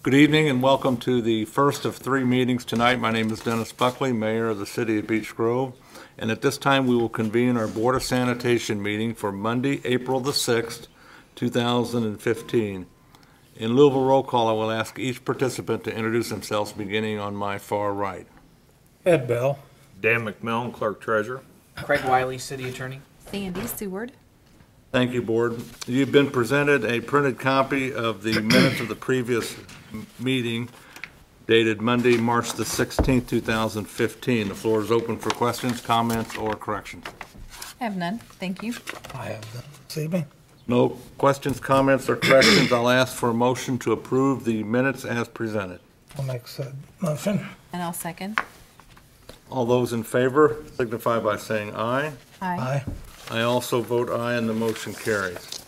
Good evening and welcome to the first of three meetings tonight. My name is Dennis Buckley, Mayor of the City of Beech Grove. And at this time, we will convene our Board of Sanitation meeting for Monday, April the 6th, 2015. In lieu of a roll call, I will ask each participant to introduce themselves, beginning on my far right. Ed Bell. Dan McMillan, Clerk Treasurer. Craig Wiley, City Attorney. Sandy Seward. Thank you, Board. You've been presented a printed copy of the minutes of the previous meeting dated Monday, March the 16th, 2015. The floor is open for questions, comments, or corrections. I have none. Thank you. I have none this evening. No questions, comments, or corrections. I'll ask for a motion to approve the minutes as presented. I'll make said motion. And I'll second. All those in favor signify by saying aye. Aye. I also vote aye, and the motion carries.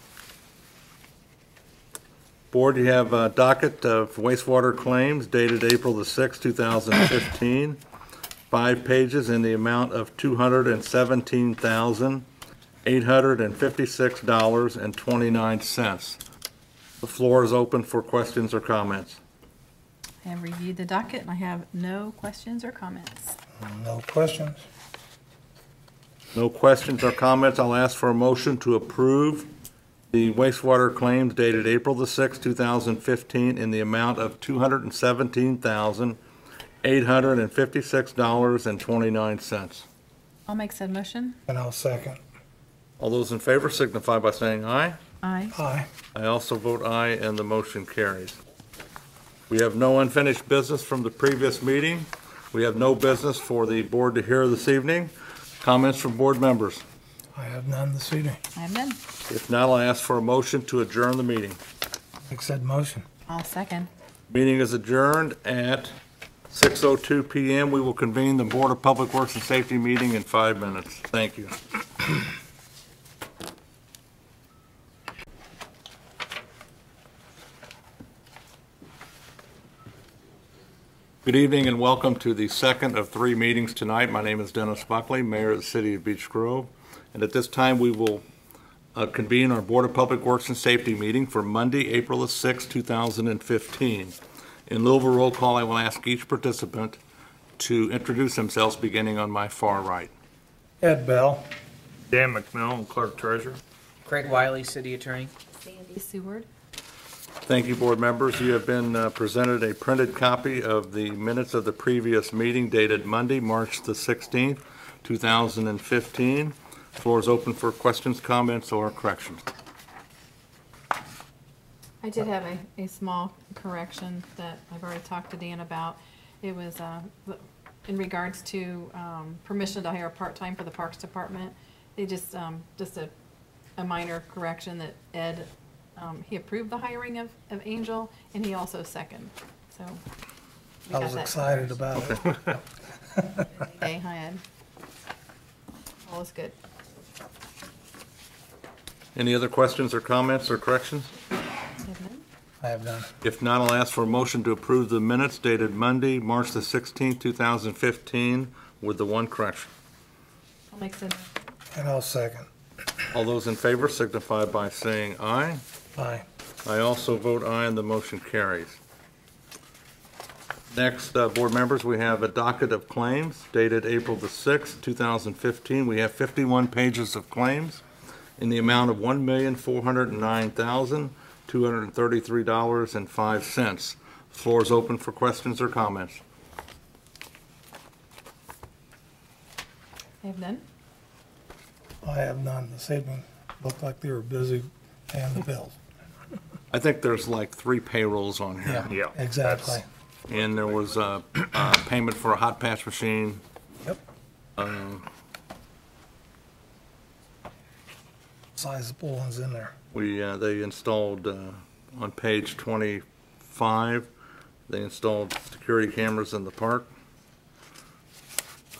Board, you have a docket of wastewater claims dated April the 6th, 2015. 5 pages in the amount of $217,856.29. The floor is open for questions or comments. I have reviewed the docket and I have no questions or comments. No questions. No questions or comments. I'll ask for a motion to approve the wastewater claims dated April the 6th, 2015 in the amount of $217,856.29. I'll make said motion. And I'll second. All those in favor signify by saying aye. Aye. Aye. I also vote aye, and the motion carries. We have no unfinished business from the previous meeting. We have no business for the board to hear this evening. Comments from board members? I have none this evening. I have none. If not, I'll ask for a motion to adjourn the meeting. Make said motion. I'll second. Meeting is adjourned at 6:02 p.m. We will convene the Board of Public Works and Safety meeting in 5 minutes. Thank you. Good evening and welcome to the second of three meetings tonight. My name is Dennis Buckley, Mayor of the City of Beech Grove. And at this time, we will convene our Board of Public Works and Safety meeting for Monday, April the 6th, 2015. In lieu of a roll call, I will ask each participant to introduce themselves, beginning on my far right. Ed Bell. Dan McMillan, Clerk Treasurer. Craig Wiley, City Attorney. Sandy Seward. Thank you, board members. You have been presented a printed copy of the minutes of the previous meeting dated Monday, March the 16th, 2015. Floor is open for questions, comments, or corrections. I did have a small correction that I've already talked to Dan about. It was in regards to permission to hire part-time for the Parks Department. They just a minor correction that Ed, he approved the hiring of Angel, and he also seconded. So I was excited about it. Hey, hi Ed. All is good. Any other questions or comments or corrections? I have none. If not, I'll ask for a motion to approve the minutes dated Monday, March the 16th, 2015, with the one correction. I'll make said. And I'll second. All those in favor signify by saying aye. Aye. I also vote aye, and the motion carries. Next, board members, we have a docket of claims dated April the 6th, 2015. We have 51 pages of claims in the amount of $1,409,233.05. Floor is open for questions or comments. I have none. I have none this evening. Looked like they were busy paying the bills. I think there's like 3 payrolls on here. Yeah. Exactly. And there was a payment for a hot patch machine. Yep. Sizable ones in there. They installed on page 25. They installed security cameras in the park.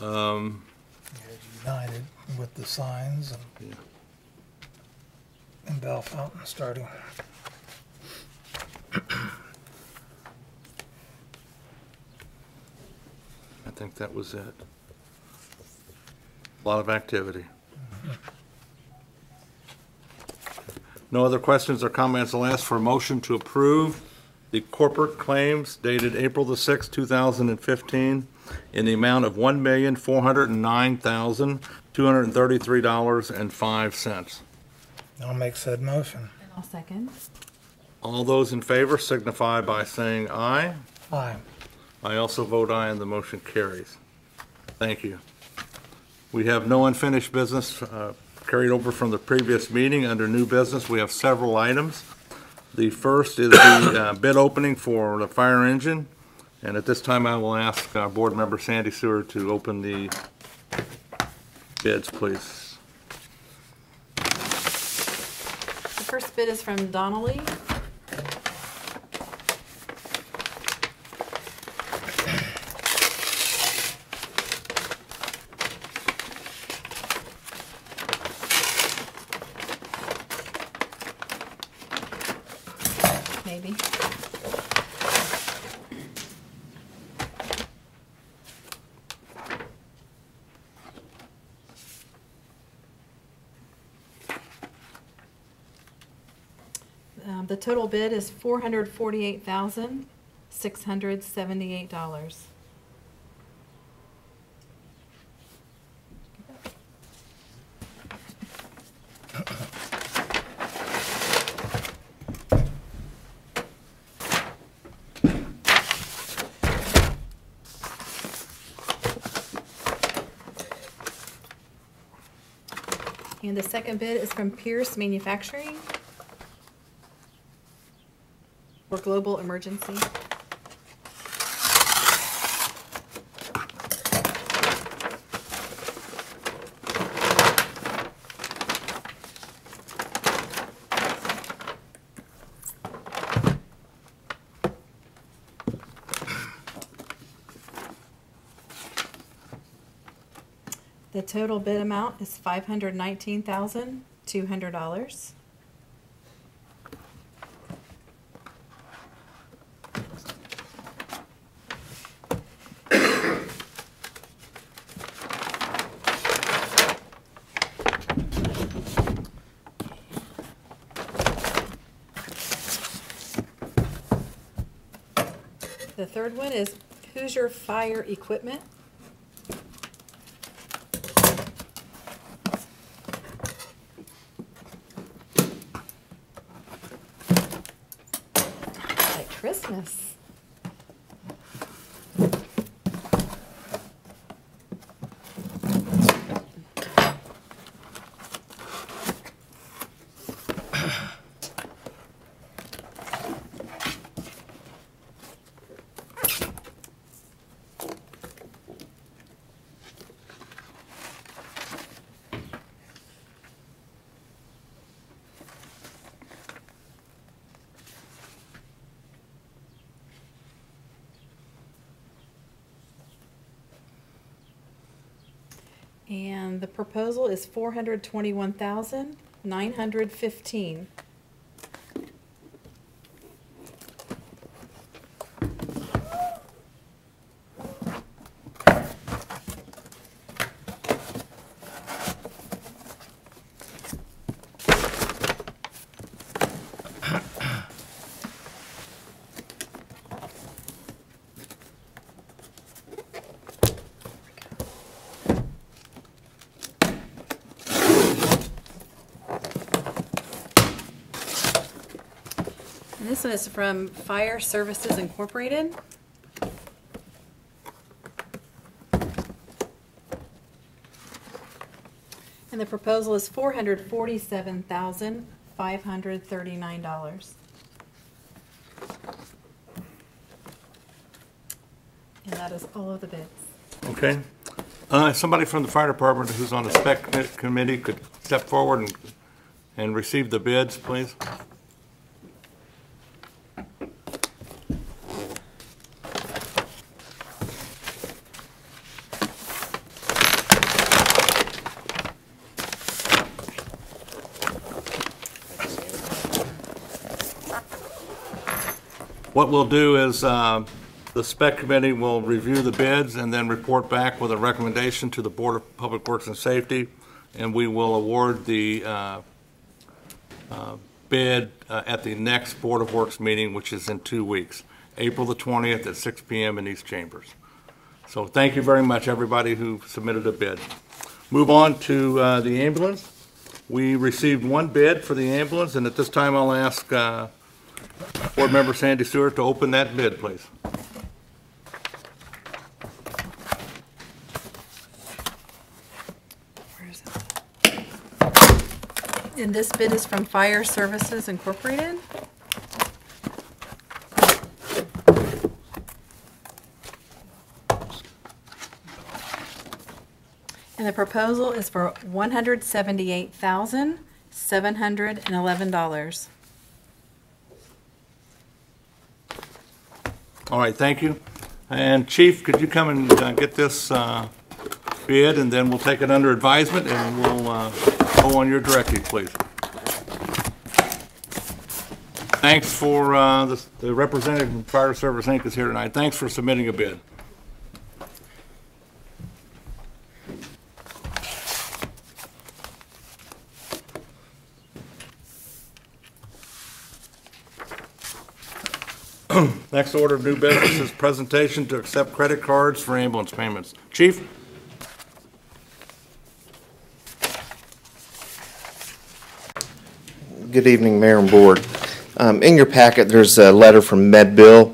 United with the signs and Bell Fountain starting. I think that was it. A lot of activity. No other questions or comments. I'll ask for a motion to approve the corporate claims dated April the 6th, 2015, in the amount of $1,409,233.05. I'll make said motion. And I'll second. All those in favor signify by saying aye. Aye. I also vote aye, and the motion carries. Thank you. We have no unfinished business carried over from the previous meeting. Under new business, we have several items. The first is the bid opening for the fire engine. And at this time, I will ask Board Member Sandy Seward to open the bids, please. The first bid is from Donnelly. Maybe. The total bid is $448,678. And the second bid is from Pierce Manufacturing for global emergency. The total bid amount is $519,200. The third one is Hoosier Fire Equipment. Like Christmas. And the proposal is $421,915. And this one is from Fire Services Incorporated. And the proposal is $447,539. And that is all of the bids. Okay. Somebody from the fire department who's on the spec committee could step forward and receive the bids, please. What we'll do is the spec committee will review the bids and then report back with a recommendation to the Board of Public Works and Safety, and we will award the bid at the next Board of Works meeting, which is in 2 weeks, April the 20th at 6 p.m. in these chambers. So thank you very much, everybody who submitted a bid. Move on to the ambulance. We received one bid for the ambulance, and at this time I'll ask Board Member Sandy Stewart to open that bid, please. Where is it? And this bid is from Fire Services Incorporated. And the proposal is for $178,711. All right, thank you. And Chief, could you come and get this bid, and then we'll take it under advisement, and we'll go on your directive, please. Thanks for, the representative from Fire Service Inc. is here tonight. Thanks for submitting a bid. Next order of new business is presentation to accept credit cards for ambulance payments. Chief? Good evening, Mayor and Board. In your packet, there's a letter from MedBill.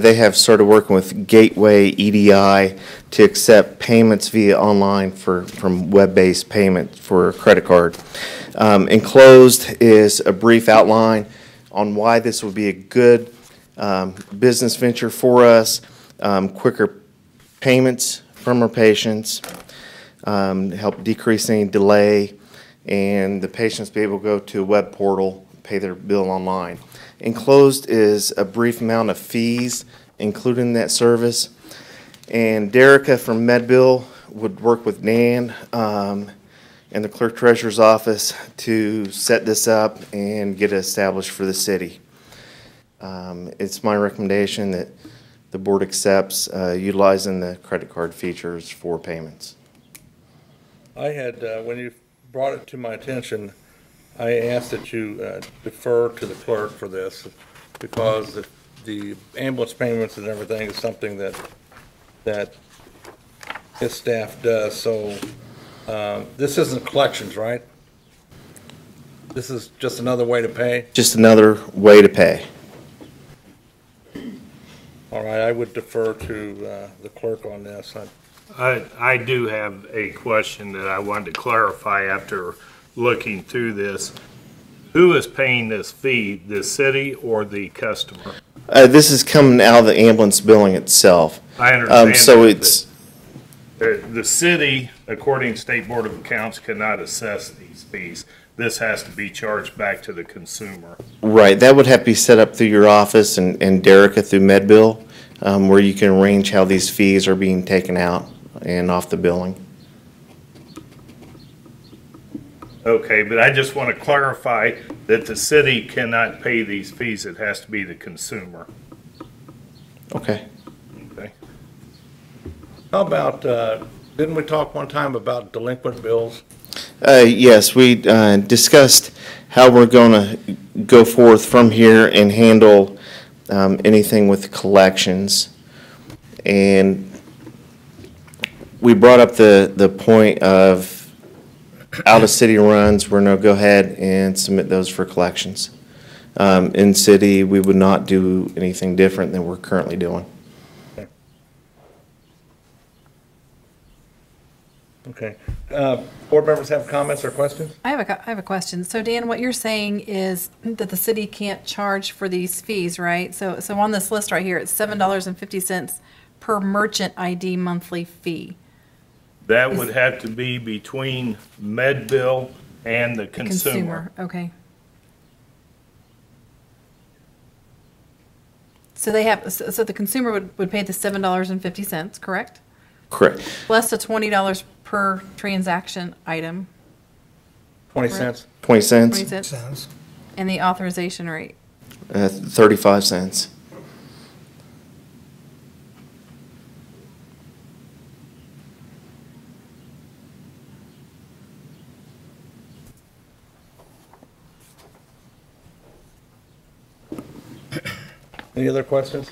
They have started working with Gateway EDI to accept payments via online from web-based payment for a credit card. Enclosed is a brief outline on why this would be a good business venture for us, quicker payments from our patients, help decrease any delay, and the patients be able to go to a web portal, pay their bill online. Enclosed is a brief amount of fees included in that service, and Derica from MedBill would work with Nan and the clerk treasurer's office to set this up and get it established for the city. It's my recommendation that the board accepts utilizing the credit card features for payments. I had, when you brought it to my attention, I asked that you defer to the clerk for this, because the ambulance payments and everything is something that his staff does. So this isn't collections, right? This is just another way to pay? Just another way to pay. All right, I would defer to the clerk on this. I do have a question that I wanted to clarify after looking through this. Who is paying this fee, the city or the customer? This is coming out of the ambulance billing itself. I understand So that, it's, the city, according to State Board of Accounts, cannot assess these fees. This has to be charged back to the consumer. right, that would have to be set up through your office and Derica through MedBill, where you can arrange how these fees are being taken out and off the billing. Okay, but I just want to clarify that the city cannot pay these fees. It has to be the consumer. Okay. Okay. How about, didn't we talk one time about delinquent bills? Yes, we discussed how we're going to go forth from here and handle anything with collections. And we brought up the point of out-of-city runs. We're going to go ahead and submit those for collections. In city, we would not do anything different than we're currently doing. Okay. Board members have comments or questions? I have a question. So Dan, what you're saying is that the city can't charge for these fees, right? So on this list right here, it's $7.50 per merchant ID monthly fee. That would have to be between MedBill and the consumer. Okay. So they have, so the consumer would pay the $7.50, correct? Correct. Plus the $20 per transaction item. 20 Correct. cents? 20 cents? 20 cents. Sounds. And the authorization rate. 35 cents. Any other questions?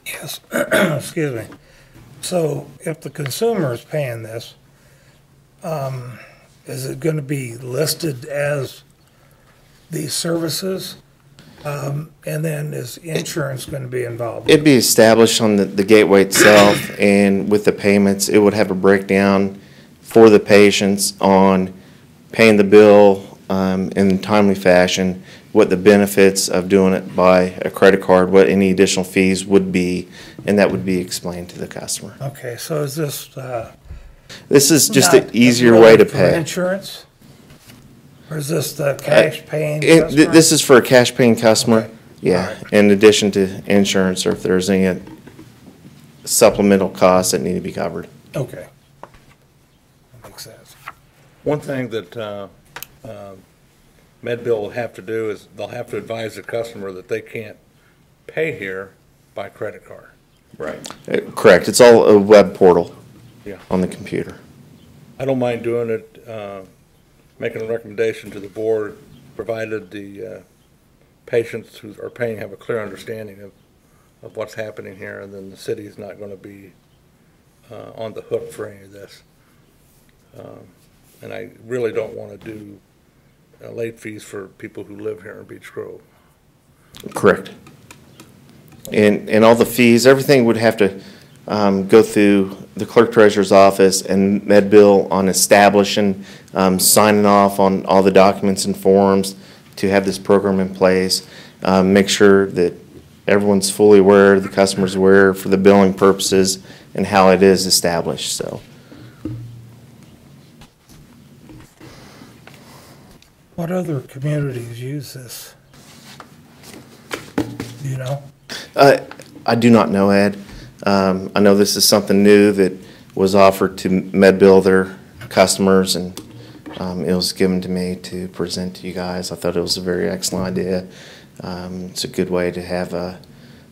Yes, excuse me. So if the consumer is paying this, is it going to be listed as these services? And then is insurance going to be involved? It'd be established on the gateway itself, and with the payments, it would have a breakdown for the patients on paying the bill in a timely fashion, what the benefits of doing it by a credit card, what any additional fees would be, and that would be explained to the customer. Okay, so is this This is just not an easier really way to for pay. insurance? Or is this the cash paying This customer? is for a cash paying customer, Okay. yeah, Alright. in addition to insurance, or if there's any supplemental costs that need to be covered. Okay. That makes sense. One thing that MedBill will have to do is they'll have to advise the customer that they can't pay here by credit card. Right. Correct, it's all a web portal Yeah. on the computer. I don't mind doing it, making a recommendation to the board, provided the patients who are paying have a clear understanding of what's happening here, and then the city is not going to be on the hook for any of this. And I really don't want to do late fees for people who live here in Beech Grove. Correct. And all the fees, everything would have to go through the clerk treasurer's office and MedBill on establishing, signing off on all the documents and forms to have this program in place. Make sure that everyone's fully aware, the customer's aware for the billing purposes and how it is established, so. What other communities use this? Do you know? I do not know, Ed. I know this is something new that was offered to MedBill, their customers, and it was given to me to present to you guys. I thought it was a very excellent idea. It's a good way to have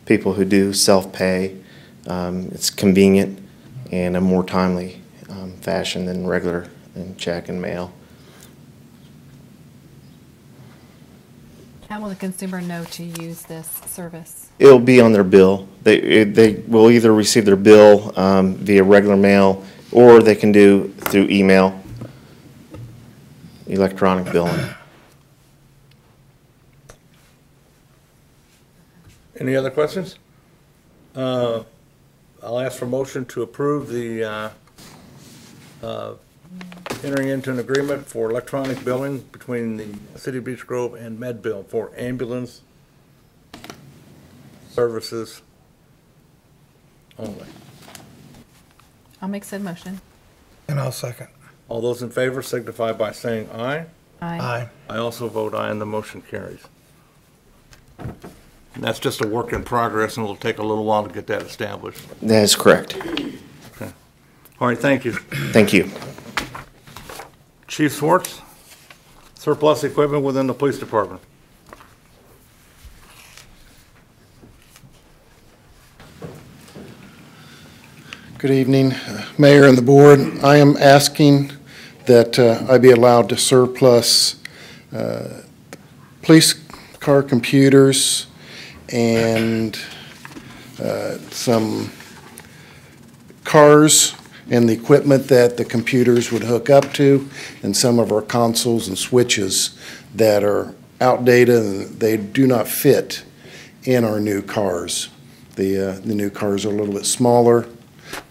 people who do self-pay. It's convenient and a more timely fashion than regular check and mail. How will the consumer know to use this service? It'll be on their bill. They will either receive their bill via regular mail, or they can do through email, electronic billing. Any other questions? I'll ask for motion to approve the entering into an agreement for electronic billing between the City of Beech Grove and MedBill for ambulance services only. I'll make said motion. And I'll second. All those in favor signify by saying aye. Aye. I also vote aye, and the motion carries. And that's just a work in progress, and it'll take a little while to get that established. That is correct. Okay. All right, thank you. Thank you. Chief Swartz, surplus equipment within the police department. Good evening, Mayor and the board. I am asking that I be allowed to surplus police car computers and some cars and the equipment that the computers would hook up to, and some of our consoles and switches that are outdated and they do not fit in our new cars. The new cars are a little bit smaller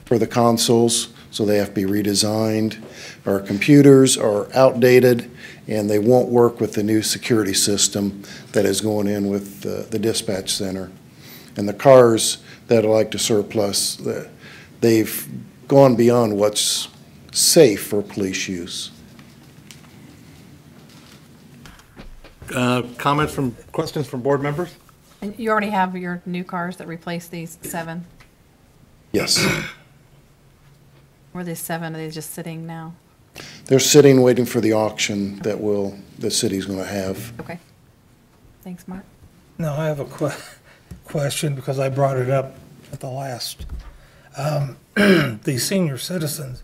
for the consoles, so they have to be redesigned. Our computers are outdated and they won't work with the new security system that is going in with the dispatch center. And the cars that I like to surplus, they've gone beyond what's safe for police use. Comments questions from board members? And you already have your new cars that replace these 7? Yes. Or these 7, are they just sitting now? They're sitting waiting for the auction that the city's going to have. Okay. Thanks, Mark. Now, I have a question because I brought it up at the last. The senior citizens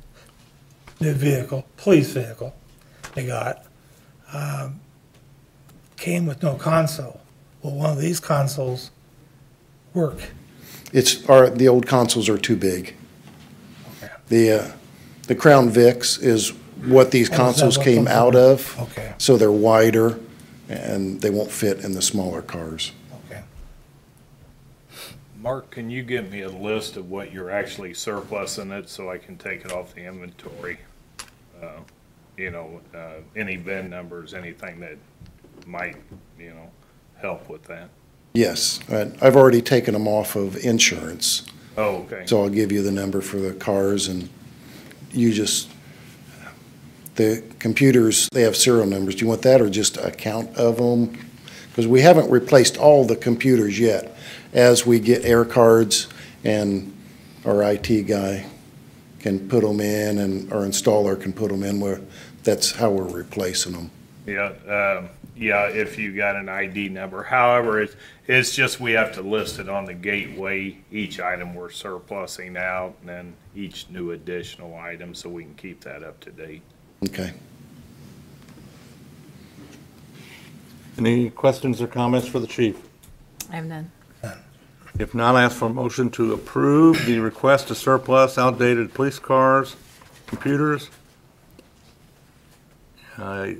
new vehicle, police vehicle they got, came with no console. Well, one of these consoles work? The old consoles are too big. The Crown Vics is what these Oh, is that consoles what came those out are? of. Okay, So they're wider and they won't fit in the smaller cars. okay. Mark, can you give me a list of what you're actually surplusing it so I can take it off the inventory? Any VIN numbers, anything that might, help with that? Yes, I've already taken them off of insurance. Oh, okay. So I'll give you the number for the cars and the computers, they have serial numbers. Do you want that or just a count of them? Because we haven't replaced all the computers yet. As we get air cards and our IT guy can put them in and our installer can put them in, that's how we're replacing them. Yeah, if you got an ID number. However, it's just we have to list it on the gateway, each item we're surplusing out, and then each new additional item, so we can keep that up to date. Okay. Any questions or comments for the chief? I have none. If not, I ask for a motion to approve the request to surplus outdated police cars, computers,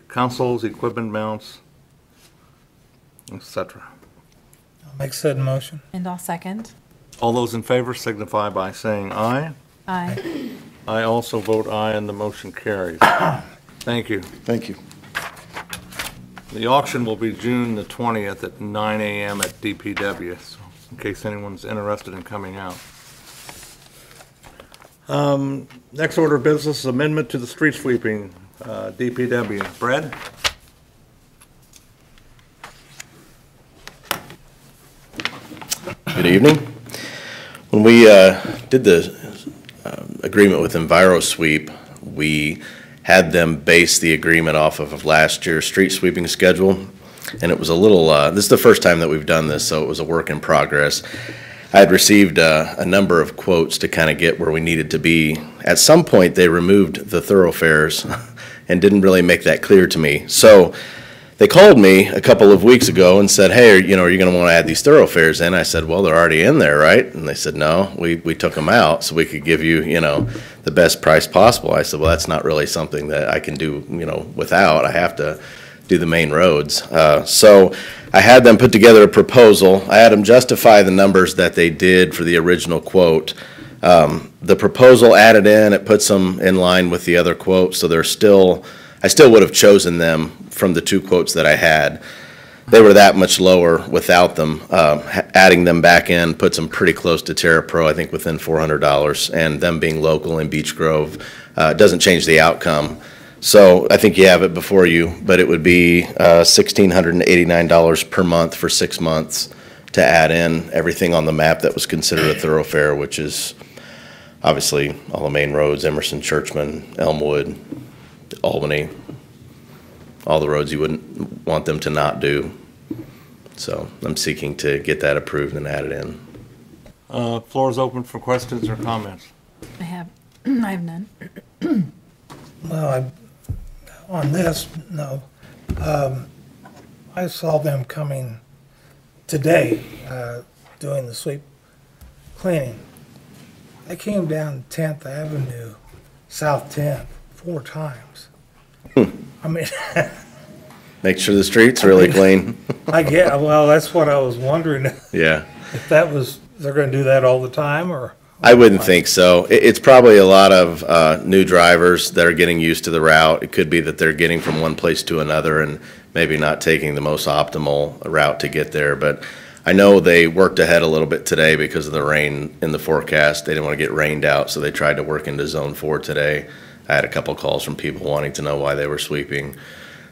consoles, equipment mounts, etc. I'll make said motion. And I'll second. All those in favor signify by saying aye. Aye. I also vote aye, and the motion carries. Thank you. Thank you. The auction will be June the 20th at 9 a.m. at DPW, so in case anyone's interested in coming out. Next order of business is amendment to the street sweeping, DPW. Brad? Good evening. When we did the agreement with EnviroSweep, we had them base the agreement off of last year's street sweeping schedule, and it was a little, this is the first time that we've done this, so it was a work in progress. I had received a number of quotes to kind of get where we needed to be. At some point, they removed the thoroughfares and didn't really make that clear to me. So they called me a couple of weeks ago and said, hey, are you going to want to add these thoroughfares in? I said, well, they're already in there, right? And they said, no, we took them out so we could give you, the best price possible. I said, well, that's not really something that I can do, without. I have to do the main roads. So I had them put together a proposal. I had them justify the numbers that they did for the original quote. The proposal added in, it puts them in line with the other quotes, so I still would have chosen them from the two quotes that I had. They were that much lower without them. Adding them back in puts them pretty close to TerraPro, I think within $400, and them being local in Beech Grove doesn't change the outcome. So I think you have it before you, but it would be $1,689 per month for 6 months to add in everything on the map that was considered a thoroughfare, which is obviously all the main roads, Emerson, Churchman, Elmwood, Albany, all the roads you wouldn't want them to not do. So I'm seeking to get that approved and added in. Floor is open for questions or comments. I have none. Well, on this, no. I saw them coming today, doing the sweep cleaning. They came down 10th Avenue, South 10th, 4 times. I mean, Make sure the street's really clean. well, that's what I was wondering, Yeah. if they're gonna do that all the time, or? I wouldn't think so. It's probably a lot of new drivers that are getting used to the route. It could be that they're getting from one place to another and maybe not taking the most optimal route to get there. But I know they worked ahead a little bit today because of the rain in the forecast. They didn't want to get rained out, so they tried to work into Zone 4 today. I had a couple calls from people wanting to know why they were sweeping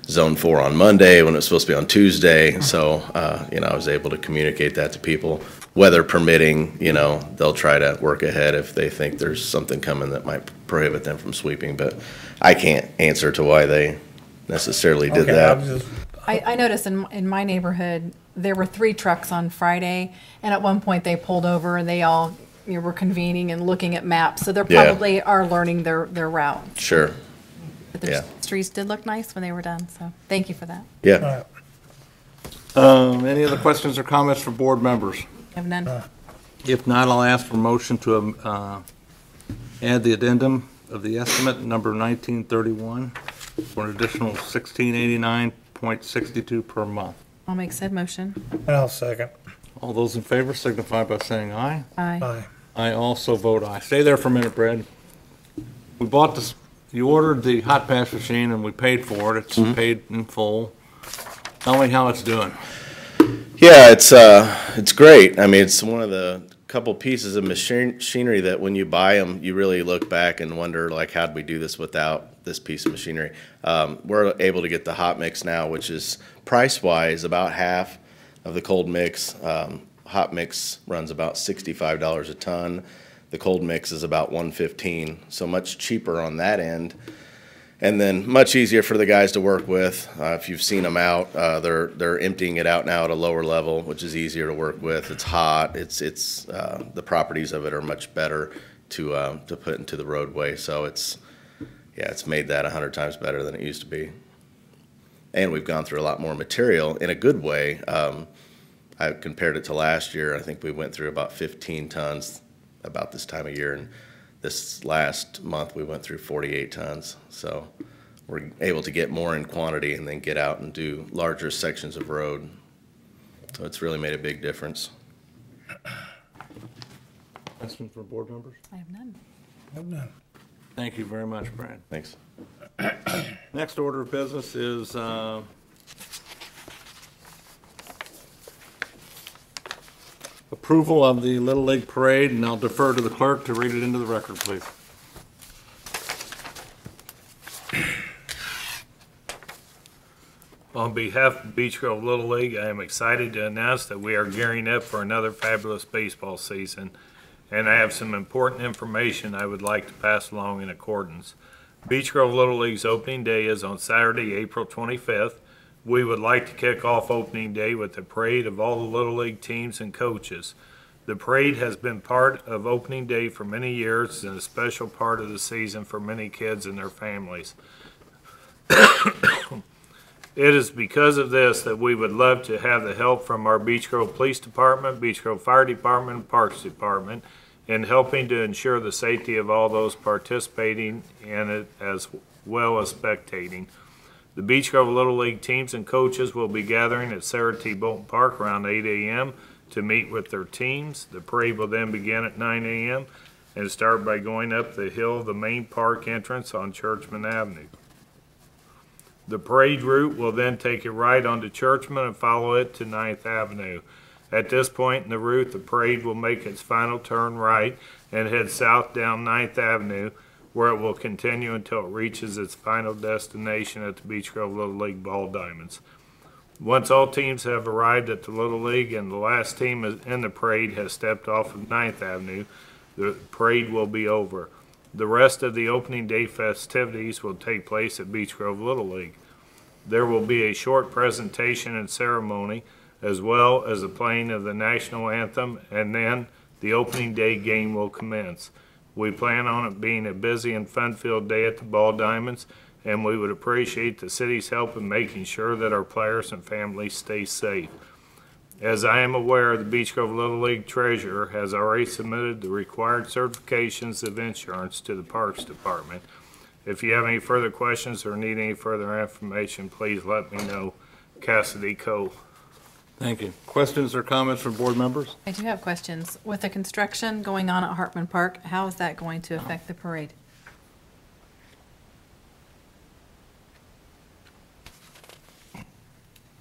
Zone 4 on Monday when it was supposed to be on Tuesday. So, I was able to communicate that to people. Weather permitting, they'll try to work ahead if they think there's something coming that might prohibit them from sweeping. But I can't answer to why they necessarily did Okay, that. I noticed in my neighborhood, there were 3 trucks on Friday, and at one point they pulled over and they all were convening and looking at maps. So they Yeah. probably are learning their route. Sure. But their Yeah. streets did look nice when they were done, so thank you for that. Yeah. Any other questions or comments from board members? Have none? If not, I'll ask for motion to add the addendum of the estimate number 1931 for an additional $1689.62 per month. I'll make said motion. And I'll second. All those in favor signify by saying aye. Aye. Aye. I also vote aye. Stay there for a minute, Brad. We bought this, you ordered the hot patch machine and we paid for it. It's paid in full. Tell me how it's doing. Yeah, it's great. I mean, it's one of the couple pieces of machinery that when you buy them, you really look back and wonder, like, how'd we do this without this piece of machinery? We're able to get the hot mix now, which is price-wise about half of the cold mix. Hot mix runs about $65 a ton. The cold mix is about $115, so much cheaper on that end. And then much easier for the guys to work with. If you've seen them out, they're emptying it out now at a lower level, which is easier to work with. It's hot. The properties of it are much better to put into the roadway. So it's made that 100 times better than it used to be. And we've gone through a lot more material in a good way. I compared it to last year. I think we went through about 15 tons about this time of year, and this last month we went through 48 tons. So we're able to get more in quantity and then get out and do larger sections of road. So it's really made a big difference. Questions for board members? I have none. Have none. Thank you very much, Brad. Thanks. Next order of business is approval of the Little League Parade, and I'll defer to the clerk to read it into the record, please. On behalf of Beech Grove Little League, I am excited to announce that we are gearing up for another fabulous baseball season, and I have some important information I would like to pass along in accordance. Beech Grove Little League's opening day is on Saturday, April 25th. We would like to kick off opening day with a parade of all the Little League teams and coaches. The parade has been part of opening day for many years and a special part of the season for many kids and their families. It is because of this that we would love to have the help from our Beech Grove Police Department, Beech Grove Fire Department, and Parks Department in helping to ensure the safety of all those participating in it as well as spectating. The Beech Grove Little League teams and coaches will be gathering at Sarah T. Bolton Park around 8 a.m. to meet with their teams. The parade will then begin at 9 a.m. and start by going up the hill of the main park entrance on Churchman Avenue. The parade route will then take a right onto Churchman and follow it to 9th Avenue. At this point in the route, the parade will make its final turn right and head south down 9th Avenue, where it will continue until it reaches its final destination at the Beech Grove Little League Ball Diamonds. Once all teams have arrived at the Little League and the last team in the parade has stepped off of 9th Avenue, the parade will be over. The rest of the opening day festivities will take place at Beech Grove Little League. There will be a short presentation and ceremony, as well as the playing of the national anthem, and then the opening day game will commence. We plan on it being a busy and fun-filled day at the Ball Diamonds, and we would appreciate the city's help in making sure that our players and families stay safe. As I am aware, the Beech Grove Little League treasurer has already submitted the required certifications of insurance to the Parks Department. If you have any further questions or need any further information, please let me know. Cassidy Cole. Thank you. Questions or comments from board members? I do have questions. With the construction going on at Hartman Park, how is that going to affect the parade?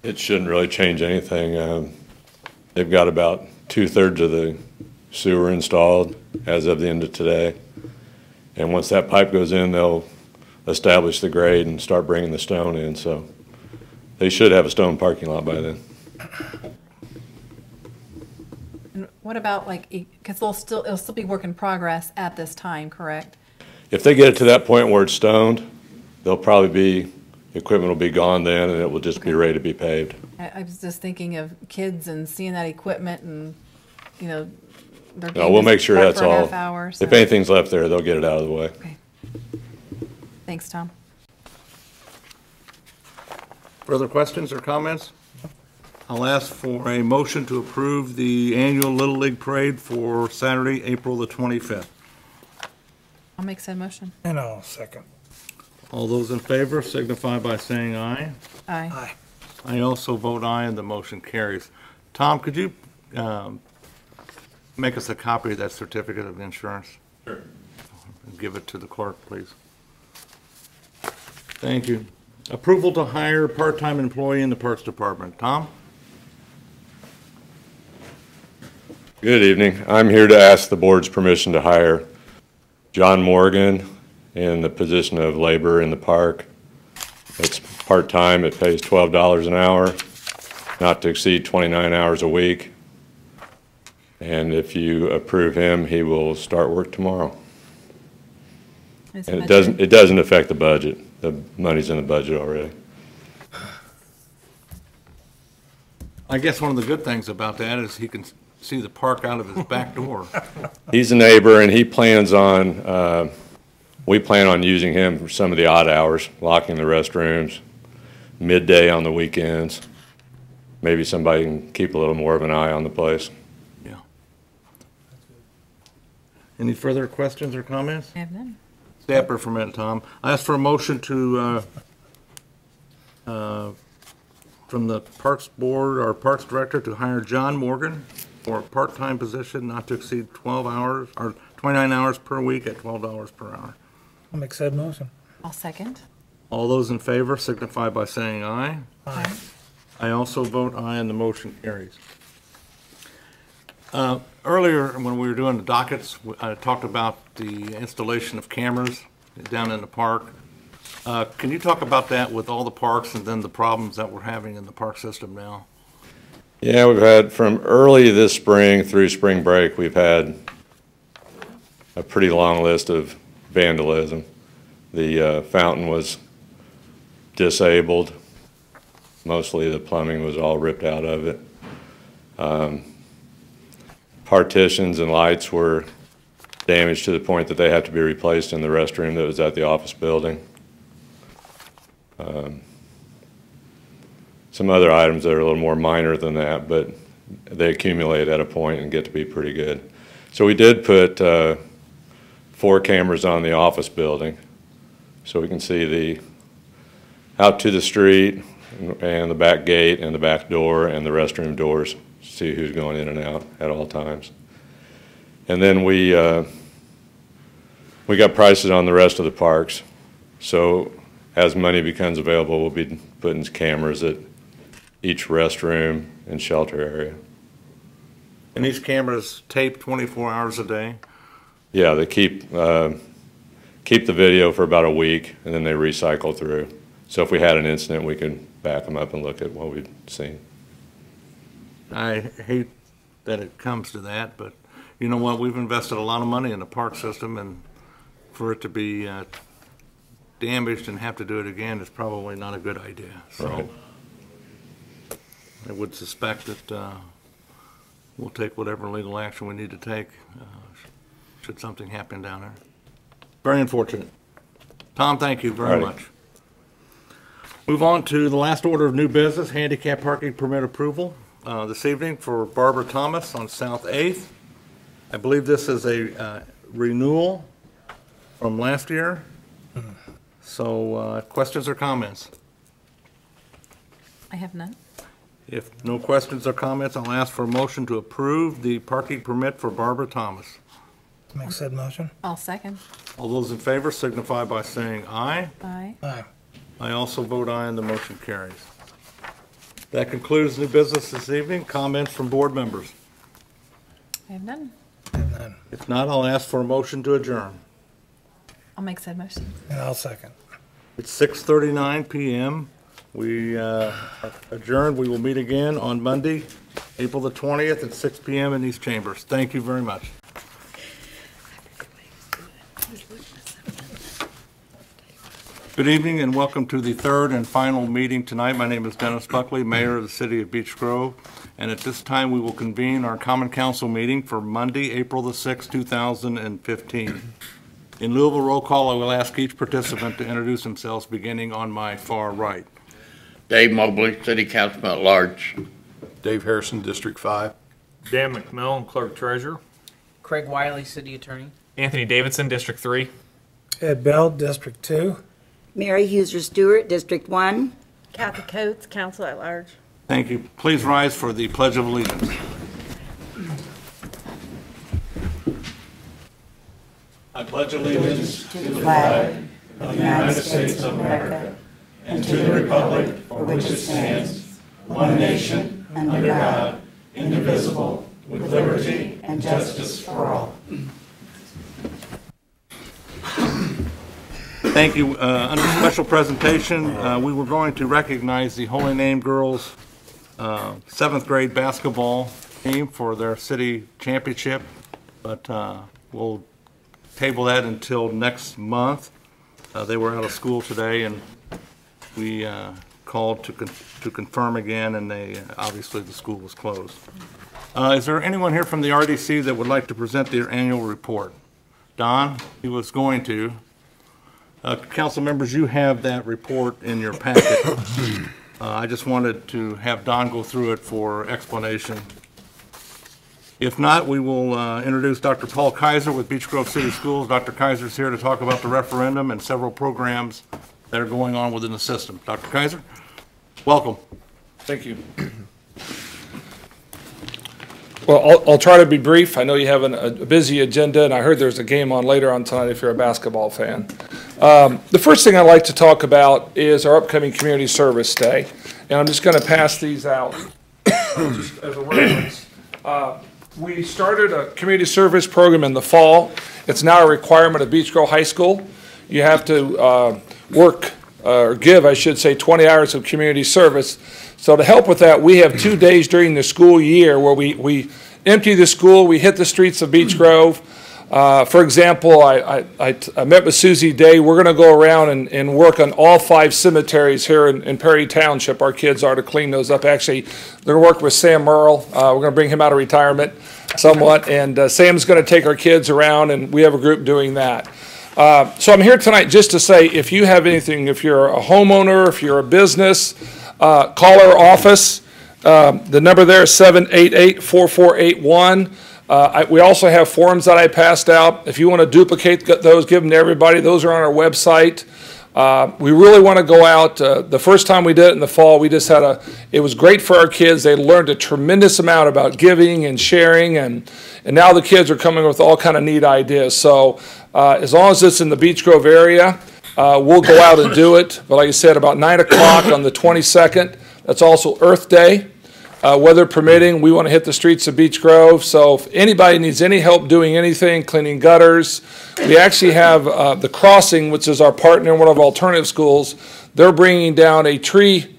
It shouldn't really change anything. They've got about 2/3 of the sewer installed as of the end of today. And once that pipe goes in, they'll establish the grade and start bringing the stone in. So they should have a stone parking lot by then. And what about because it'll still be work in progress at this time, correct? If they get it to that point where it's stoned, they'll probably be, equipment will be gone then, and it will just be ready to be paved. I was just thinking of kids and seeing that equipment and, they're No, we'll make sure parked that's for a all. half hour, so- If anything's left there, they'll get it out of the way. Okay. Thanks, Tom. Further questions or comments? I'll ask for a motion to approve the annual Little League Parade for Saturday, April the 25th. I'll make said motion. And I'll second. All those in favor signify by saying aye. Aye. Aye. I also vote aye, and the motion carries. Tom, could you make us a copy of that certificate of insurance? Sure. Give it to the clerk, please. Thank you. Approval to hire part-time employee in the Parks Department. Tom? Good evening. I'm here to ask the board's permission to hire John Morgan in the position of labor in the park. It's part-time. It pays $12 an hour, not to exceed 29 hours a week. And if you approve him, he will start work tomorrow. Is And budget- it doesn't affect the budget. The money's in the budget already. I guess one of the good things about that is he can see the park out of his back door. He's a neighbor, and he plans on, we plan on using him for some of the odd hours, locking the restrooms, midday on the weekends. Maybe somebody can keep a little more of an eye on the place. Yeah. Any further questions or comments? I have none. Stay up here for a minute, Tom. I ask for a motion to, from the Parks Board, or Parks Director, to hire John Morgan for a part-time position not to exceed 12 hours, or 29 hours per week at $12 per hour. I'll make said motion. I'll second. All those in favor signify by saying aye. Aye. I also vote aye, and the motion carries. Earlier, when we were doing the dockets, I talked about the installation of cameras down in the park. Can you talk about that with all the parks and then the problems that we're having in the park system now? Yeah, we've had, from early this spring through spring break, we've had a pretty long list of vandalism. The fountain was disabled. Mostly the plumbing was all ripped out of it. Partitions and lights were damaged to the point that they had to be replaced in the restroom that was at the office building. Some other items that are a little more minor than that, but they accumulate at a point and get to be pretty good. So we did put 4 cameras on the office building, so we can see out to the street and the back gate and the back door and the restroom doors, see who's going in and out at all times. And then we got prices on the rest of the parks. So as money becomes available, we'll be putting cameras at each restroom and shelter area. And these cameras tape 24 hours a day? Yeah, they keep the video for about a week, and then they recycle through. So if we had an incident, we can back them up and look at what we've seen. I hate that it comes to that, but you know what? We've invested a lot of money in the park system, and for it to be damaged and have to do it again is probably not a good idea. So Right. I would suspect that we'll take whatever legal action we need to take should something happen down there. Very unfortunate. Tom, thank you very Alrighty. much. Move on to the last order of new business, handicap parking permit approval this evening for Barbara Thomas on South 8th. I believe this is a renewal from last year. So questions or comments? I have none. If no questions or comments, I'll ask for a motion to approve the parking permit for Barbara Thomas. Make said motion. I'll second. All those in favor signify by saying aye. Aye. Aye. I also vote aye, and the motion carries. That concludes new business this evening. Comments from board members? I have none. And then, If not, I'll ask for a motion to adjourn. I'll make said motion. and I'll second. It's 6:39 PM. We are adjourned. We will meet again on Monday, April the 20th at 6 PM in these chambers. Thank you very much. Good evening and welcome to the third and final meeting tonight. My name is Dennis Buckley, Mayor of the City of Beech Grove. And at this time, we will convene our Common Council meeting for Monday, April the 6th, 2015. In lieu of a roll call, I will ask each participant to introduce themselves, beginning on my far right. Dave Mobley, City Councilman at Large. Dave Harrison, District 5. Dan McMillan, Clerk Treasurer. Craig Wiley, City Attorney. Anthony Davidson, District 3. Ed Bell, District 2. Mary Huser Stewart, District 1. Kathy Coates, Council at Large. Thank you. Please rise for the Pledge of Allegiance. I pledge allegiance to the flag of the United States of America and to the republic for which it stands, one nation, under God, indivisible, with liberty and justice for all. Thank you. Under special presentation, we were going to recognize the Holy Name Girls 7th grade basketball team for their city championship, but we'll table that until next month. They were out of school today, and we called to confirm again, and obviously the school was closed. Is there anyone here from the RDC that would like to present their annual report? Don, he was going to. Council members, you have that report in your packet. I just wanted to have Don go through it for explanation. If not, we will introduce Dr. Paul Kaiser with Beech Grove City Schools. Dr. Kaiser is here to talk about the referendum and several programs that are going on within the system. Dr. Kaiser, welcome. Thank you. Well, I'll try to be brief. I know you have a busy agenda, and I heard there's a game on later on tonight if you're a basketball fan. The first thing I'd like to talk about is our upcoming Community Service Day, and I'm just going to pass these out just as a reference. We started a community service program in the fall. It's now a requirement of Beech Grove High School. You have to work, or give, I should say, 20 hours of community service. So to help with that, we have 2 days during the school year where we empty the school, we hit the streets of Beech Grove. For example, I met with Susie Day. We're going to go around and work on all 5 cemeteries here in Perry Township. Our kids are to clean those up. Actually, they're going to work with Sam Merle. We're going to bring him out of retirement somewhat. And Sam's going to take our kids around, and we have a group doing that. So I'm here tonight just to say, if you have anything, if you're a homeowner, if you're a business, call our office. The number there is 788-4481. We also have forms that I passed out. If you want to duplicate those, give them to everybody. Those are on our website. We really want to go out. The first time we did it in the fall, we just had it was great for our kids. They learned a tremendous amount about giving and sharing, and now the kids are coming with all kind of neat ideas. So as long as it's in the Beech Grove area, we'll go out and do it. But like I said, about 9 o'clock on the 22nd, that's also Earth Day. Weather permitting, we want to hit the streets of Beech Grove. So if anybody needs any help doing anything, cleaning gutters, we actually have the Crossing, which is our partner in one of our alternative schools. They're bringing down a tree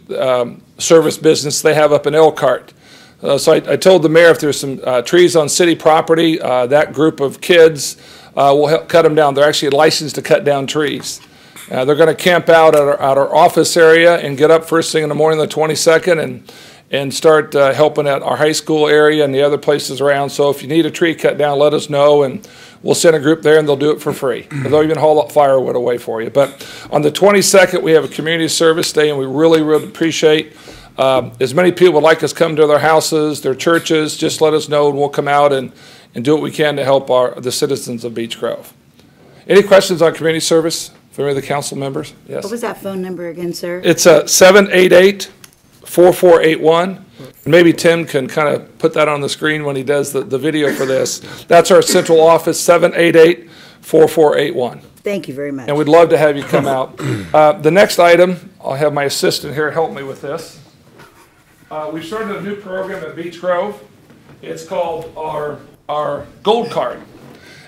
service business they have up in Elkhart. So I told the mayor if there's some trees on city property, that group of kids will help cut them down. They're actually licensed to cut down trees. They're going to camp out at our office area and get up first thing in the morning on the 22nd and start helping at our high school area and the other places around. So if you need a tree cut down, let us know, and we'll send a group there, and they'll do it for free. They'll even haul up firewood away for you. But on the 22nd, we have a community service day, and we really, really appreciate as many people would like us come to their houses, their churches. Just let us know, and we'll come out and do what we can to help the citizens of Beech Grove. Any questions on community service for any of the council members? Yes. What was that phone number again, sir? It's 788-4481. Maybe Tim can kind of put that on the screen when he does the video for this. That's our central office, 788-4481. Thank you very much. And we'd love to have you come out. The next item, I'll have my assistant here help me with this. We've started a new program at Beech Grove. It's called our Gold Card.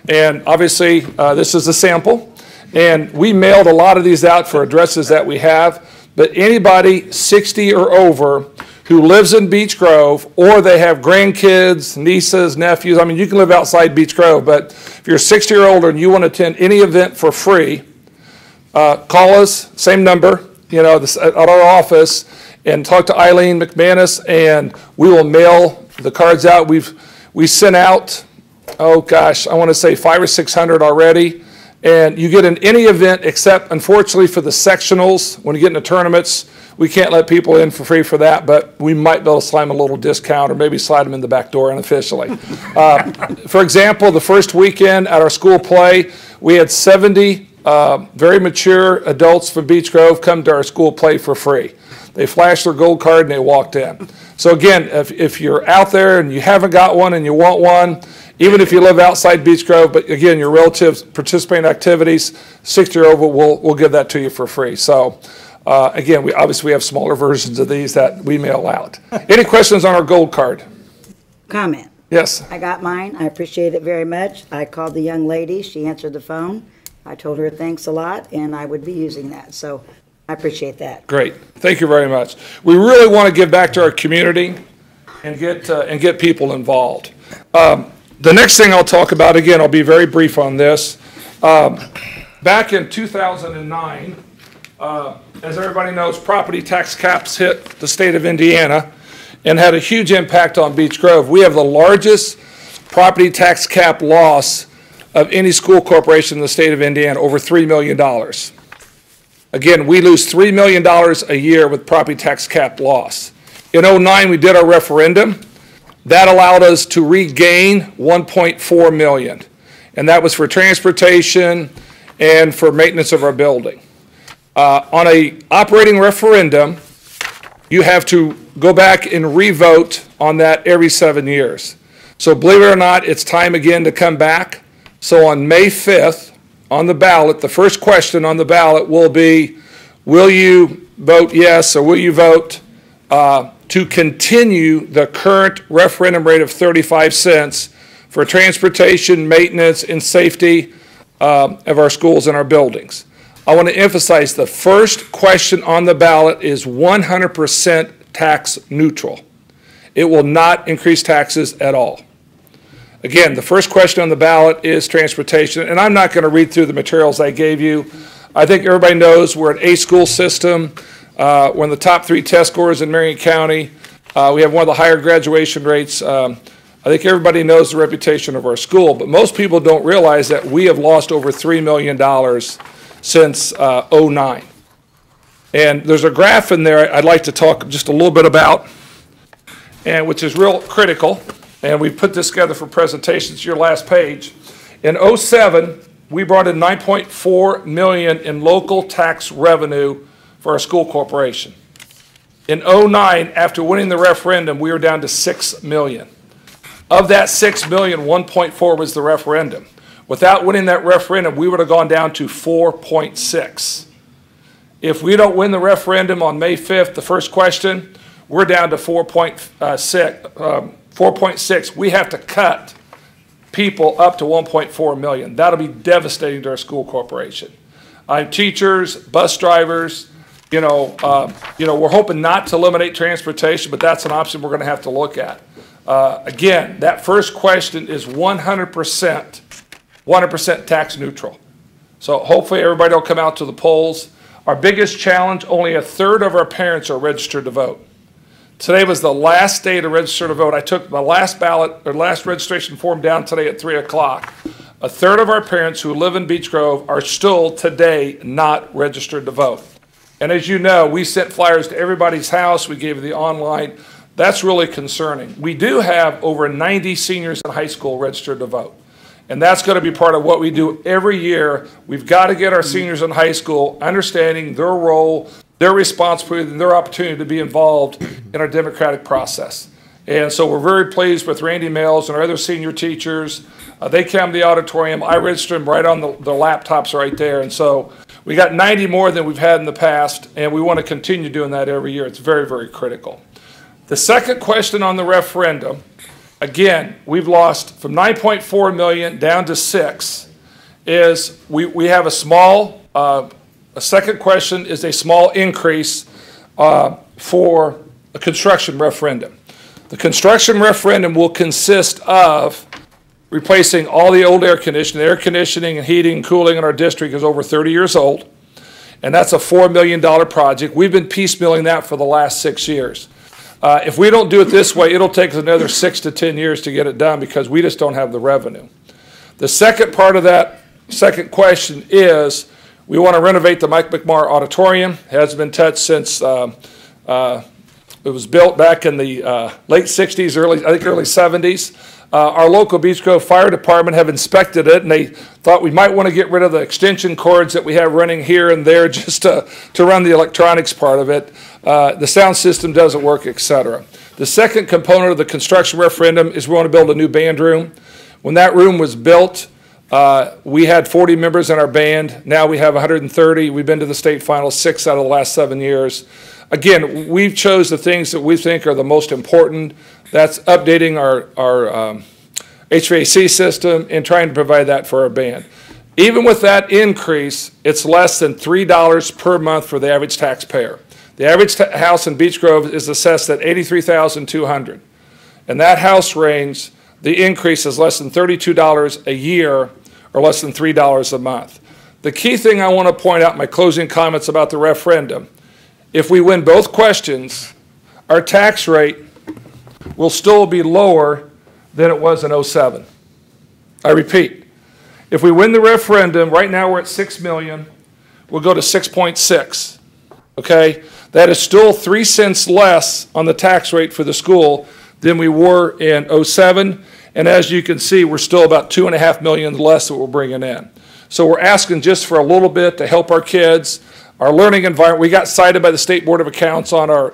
And obviously, this is a sample. And we mailed a lot of these out for addresses that we have. But anybody 60 or over who lives in Beech Grove, or they have grandkids, nieces, nephews, I mean, you can live outside Beech Grove, but if you're 60 or older and you want to attend any event for free, call us, same number, at our office, and talk to Eileen McManus, and we will mail the cards out. We sent out, oh gosh, I want to say 500 or 600 already, And you get in any event except, unfortunately, for the sectionals. When you get into tournaments, we can't let people in for free for that, but we might be able to slide them a little discount or maybe slide them in the back door unofficially. For example, the first weekend at our school play, we had 70 very mature adults from Beech Grove come to our school play for free. They flashed their gold card and they walked in. So again, if you're out there and you haven't got one and you want one, even if you live outside Beech Grove, but again, your relatives participate in activities, 60 or over, we'll give that to you for free. So again, we obviously have smaller versions of these that we mail out. Any questions on our gold card? Comment. Yes. I got mine. I appreciate it very much. I called the young lady. She answered the phone. I told her thanks a lot, and I would be using that. So I appreciate that. Great. Thank you very much. We really want to give back to our community and get people involved. The next thing I'll talk about, again, I'll be very brief on this. Back in 2009, as everybody knows, property tax caps hit the state of Indiana and had a huge impact on Beech Grove. We have the largest property tax cap loss of any school corporation in the state of Indiana, over $3 million. Again, we lose $3 million a year with property tax cap loss. In 2009, we did our referendum. That allowed us to regain $1.4 million, and that was for transportation and for maintenance of our building. On a operating referendum, you have to go back and re-vote on that every 7 years. So believe it or not, it's time again to come back. So on May 5th, on the ballot, the first question on the ballot will be, will you vote yes or will you vote to continue the current referendum rate of 35 cents for transportation, maintenance, and safety of our schools and our buildings? I want to emphasize the first question on the ballot is 100% tax neutral. It will not increase taxes at all. Again, the first question on the ballot is transportation, and I'm not going to read through the materials I gave you. I think everybody knows we're an A school system. We're in the top 3 test scores in Marion County. We have one of the higher graduation rates. I think everybody knows the reputation of our school, but most people don't realize that we have lost over $3 million since 2009. And there's a graph in there I'd like to talk just a little bit about, and which is real critical. And we put this together for presentations, your last page. In 2007, we brought in $9.4 million in local tax revenue for our school corporation. In 2009, after winning the referendum, we were down to $6 million. Of that $6 million, 1.4 was the referendum. Without winning that referendum, we would have gone down to 4.6. If we don't win the referendum on May 5th, the first question, we're down to 4.6. We have to cut people up to 1.4 million. That'll be devastating to our school corporation. Teachers, bus drivers, we're hoping not to eliminate transportation, but that's an option we're going to have to look at. Again, that first question is 100% tax neutral. So hopefully everybody will come out to the polls. Our biggest challenge, only 1/3 of our parents are registered to vote. Today was the last day to register to vote. I took my last registration form down today at 3 o'clock. 1/3 of our parents who live in Beech Grove are still today not registered to vote. And as you know, we sent flyers to everybody's house. We gave the online. That's really concerning. We do have over 90 seniors in high school registered to vote. And that's going to be part of what we do every year. We've got to get our seniors in high school understanding their role, their responsibility, and their opportunity to be involved in our democratic process. And so we're very pleased with Randy Mills and our other senior teachers. They come to the auditorium. I register them right on the laptops right there. And so we got 90 more than we've had in the past, and we want to continue doing that every year. It's very, very critical. The second question on the referendum, again, we've lost from 9.4 million down to 6, is we have a small, a second question is a small increase for a construction referendum. The construction referendum will consist of replacing all the old air conditioning. Air conditioning and heating and cooling in our district is over 30 years old, and that's a $4 million project. We've been piecemealing that for the last 6 years. If we don't do it this way, it'll take us another 6 to 10 years to get it done because we just don't have the revenue. The second part of that Second question is, we want to renovate the Mike McMarr Auditorium. It hasn't been touched since it was built back in the late 60s, early 70s. Our local Beech Grove Fire Department have inspected it, and they thought we might want to get rid of the extension cords that we have running here and there just to run the electronics part of it. The sound system doesn't work, etc. The second component of the construction referendum is we want to build a new band room. When that room was built, we had 40 members in our band. Now we have 130. We've been to the state finals 6 out of the last 7 years. Again, we've chose the things that we think are the most important. That's updating our HVAC system and trying to provide that for our band. Even with that increase, it's less than $3 per month for the average taxpayer. The average house in Beech Grove is assessed at $83,200. In that house range, the increase is less than $32 a year or less than $3 a month. The key thing I want to point out in my closing comments about the referendum, if we win both questions, our tax rate will still be lower than it was in 07. I repeat, if we win the referendum, right now we're at 6 million, we'll go to 6.6, okay? That is still 3 cents less on the tax rate for the school than we were in 07, and as you can see, we're still about 2.5 million less that we're bringing in. So we're asking just for a little bit to help our kids. Our learning environment, we got cited by the State Board of Accounts on our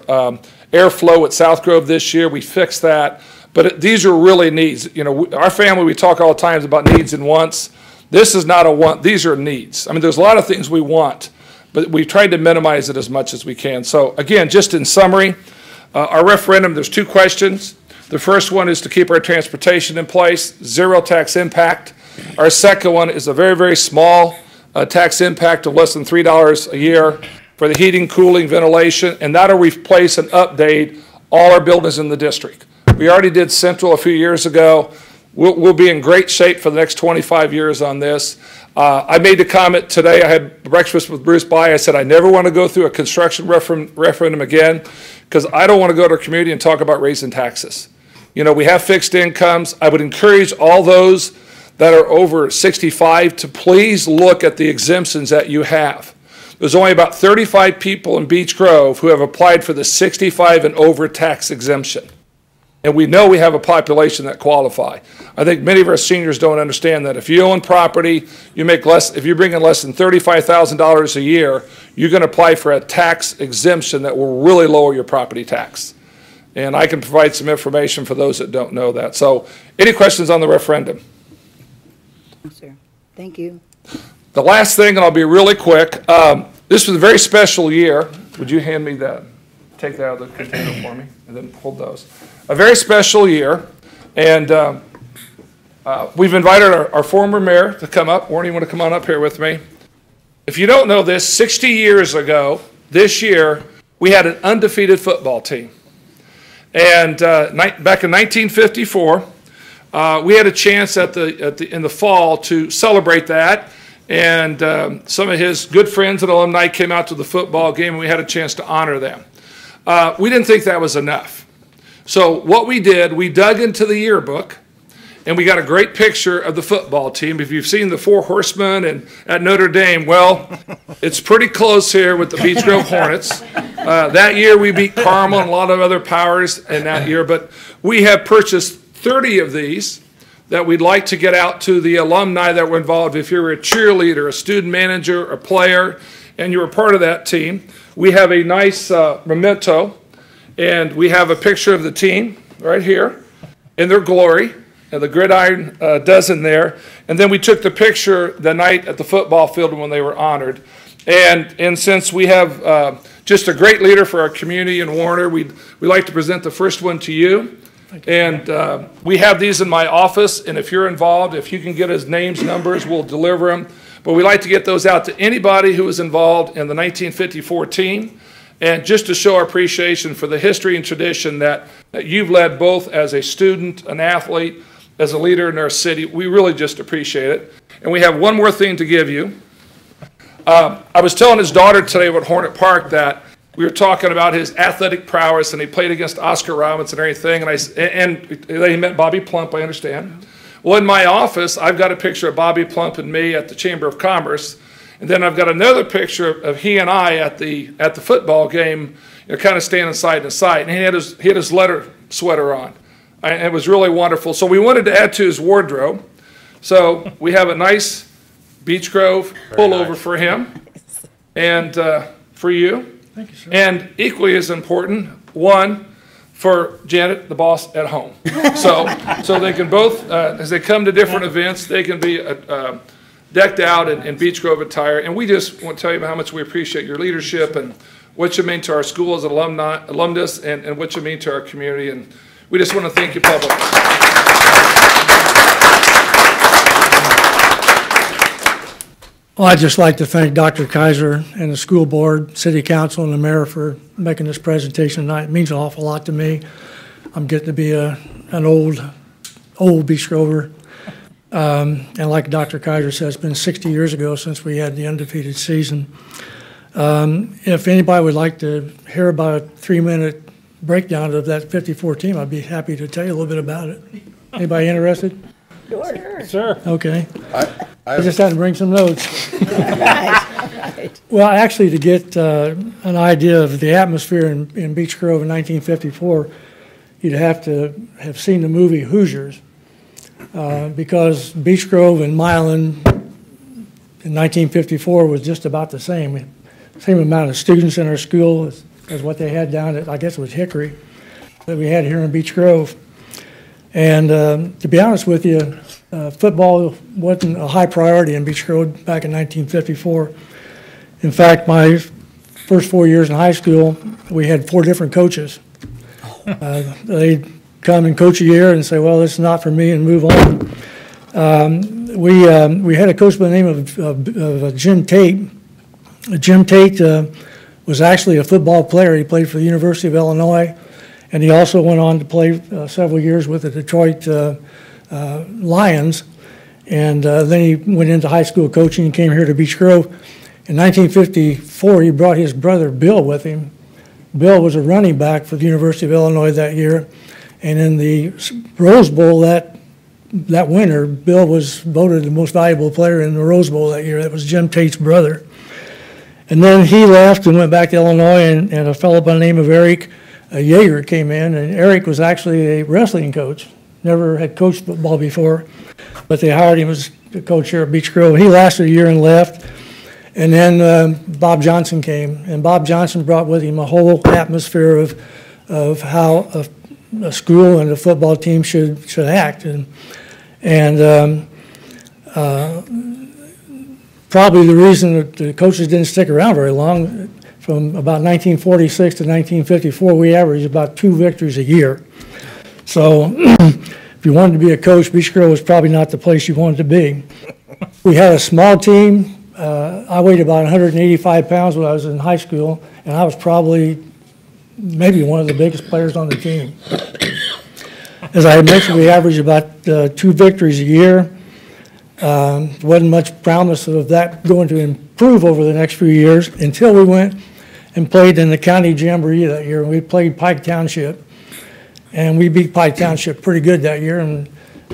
airflow at South Grove this year. We fixed that. But these are really needs. You know, our family, we talk all the time about needs and wants. This is not a want. These are needs. I mean, there's a lot of things we want, but we've tried to minimize it as much as we can. So, again, just in summary, our referendum, there's 2 questions. The first one is to keep our transportation in place, 0 tax impact. Our second one is a very, very small tax impact of less than $3 a year for the heating, cooling, ventilation, and that'll replace and update all our buildings in the district. We already did Central a few years ago. We'll be in great shape for the next 25 years on this. I made the comment today, I had breakfast with Bruce By. I said I never want to go through a construction referendum again because I don't want to go to our community and talk about raising taxes. You know, we have fixed incomes. I would encourage all those that are over 65 to please look at the exemptions that you have. There's only about 35 people in Beech Grove who have applied for the 65 and over tax exemption. And we know we have a population that qualify. I think many of our seniors don't understand that if you own property, you make less, if you bring in less than $35,000 a year, you can apply for a tax exemption that will really lower your property tax. And I can provide some information for those that don't know that. So any questions on the referendum? No, sir. Thank you. The last thing, and I'll be really quick, this was a very special year. Would you hand me that? Take that out of the container for me, and then hold those. A very special year, and we've invited our former mayor to come up. Warren, you want to come on up here with me? If you don't know this, 60 years ago, this year, we had an undefeated football team. And back in 1954, we had a chance in the fall to celebrate that. And some of his good friends and alumni came out to the football game, and we had a chance to honor them. We didn't think that was enough. So what we did, we dug into the yearbook, and we got a great picture of the football team. If you've seen the Four Horsemen and at Notre Dame, well, it's pretty close here with the Beech Grove Hornets. That year we beat Carmel and a lot of other powers in that year, but we have purchased 30 of these that we'd like to get out to the alumni that were involved. If you were a cheerleader, a student manager, a player, and you were part of that team, we have a nice memento, and we have a picture of the team right here in their glory, and the gridiron dozen there. And then we took the picture the night at the football field when they were honored. And since we have just a great leader for our community in Warner, we'd like to present the first one to you. And we have these in my office, and if you're involved, if you can get us names, numbers, we'll deliver them. But we like to get those out to anybody who was involved in the 1954 team, and just to show our appreciation for the history and tradition that you've led both as a student, an athlete, as a leader in our city. We really just appreciate it. And we have one more thing to give you. I was telling his daughter today at Hornet Park that we were talking about his athletic prowess, and he played against Oscar Robertson and everything, and he met Bobby Plump, I understand. Well, in my office, I've got a picture of Bobby Plump and me at the Chamber of Commerce, and then I've got another picture of he and I at the football game, kind of standing side to side, and he had his letter sweater on. And it was really wonderful. So we wanted to add to his wardrobe. So we have a nice Beech Grove pullover for him and for you. Thank you, sir. And equally as important, one for Janet, the boss at home. So they can both, as they come to different events, they can be decked out in Beech Grove attire. And we just want to tell you how much we appreciate your leadership and what you mean to our school as an alumnus and what you mean to our community. And we just want to thank you publicly. Well, I'd just like to thank Dr. Kaiser and the school board, city council, and the mayor for making this presentation tonight. It means an awful lot to me. I'm getting to be an old Beech Grover. And like Dr. Kaiser said, it's been 60 years ago since we had the undefeated season. If anybody would like to hear about a 3-minute breakdown of that 54 team, I'd be happy to tell you a little bit about it. Anybody interested? Sure. Sure. Okay. I just had to bring some notes. Right. Well, actually, to get an idea of the atmosphere in Beech Grove in 1954, you'd have to have seen the movie Hoosiers, because Beech Grove and Milan in 1954 was just about the same amount of students in our school as what they had down at, I guess it was Hickory, that we had here in Beech Grove. And to be honest with you, football wasn't a high priority in Beech Grove back in 1954. In fact, my first 4 years in high school, we had 4 different coaches. They'd come and coach a year and say, well, this is not for me, and move on. We had a coach by the name of Jim Tate. Jim Tate was actually a football player. He played for the University of Illinois. And he also went on to play several years with the Detroit Lions. And then he went into high school coaching and came here to Beech Grove. In 1954, he brought his brother Bill with him. Bill was a running back for the University of Illinois that year. And in the Rose Bowl that winter, Bill was voted the most valuable player in the Rose Bowl that year. That was Jim Tate's brother. And then he left and went back to Illinois, and a fellow by the name of Eric Yeager came in, and Eric was actually a wrestling coach. Never had coached football before, but they hired him as the coach here at Beech Grove. He lasted a year and left, and then Bob Johnson came, and Bob Johnson brought with him a whole atmosphere of how a school and a football team should act, and probably the reason that the coaches didn't stick around very long. From about 1946 to 1954, we averaged about 2 victories a year. So if you wanted to be a coach, Beech Grove was probably not the place you wanted to be. We had a small team. I weighed about 185 pounds when I was in high school, and I was probably maybe one of the biggest players on the team. As I had mentioned, we averaged about 2 victories a year. Wasn't much promise of that going to improve over the next few years until we went and played in the county jamboree that year. We played Pike Township, and we beat Pike Township pretty good that year. And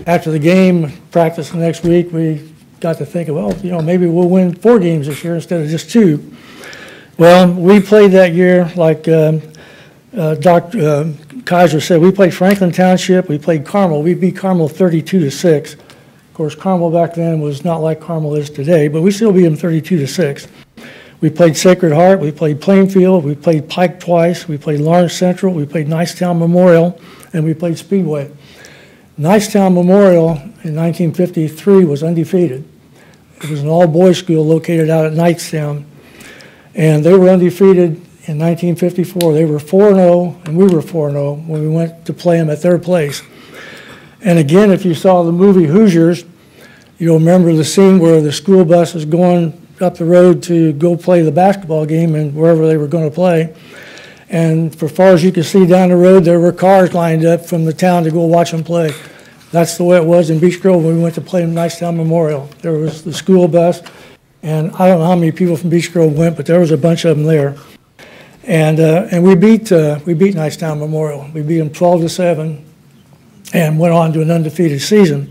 after the game, practice the next week, we got to think, well, maybe we'll win 4 games this year instead of just 2. Well, we played that year like Dr. Kaiser said. We played Franklin Township. We played Carmel. We beat Carmel 32-6. Of course, Carmel back then was not like Carmel is today, but we still beat them 32-6. We played Sacred Heart, we played Plainfield, we played Pike twice, we played Lawrence Central, we played Nicetown Memorial, and we played Speedway. Nicetown Memorial in 1953 was undefeated. It was an all-boys school located out at Nicetown, and they were undefeated in 1954. They were 4-0, and we were 4-0 when we went to play them at their place. And again, if you saw the movie Hoosiers, you'll remember the scene where the school bus is going up the road to go play the basketball game and wherever they were going to play. And for far as you could see down the road, there were cars lined up from the town to go watch them play. That's the way it was in Beech Grove when we went to play in Nicetown Memorial. There was the school bus, and I don't know how many people from Beech Grove went, but there was a bunch of them there. And we beat Nicetown Memorial. We beat them 12-7 and went on to an undefeated season.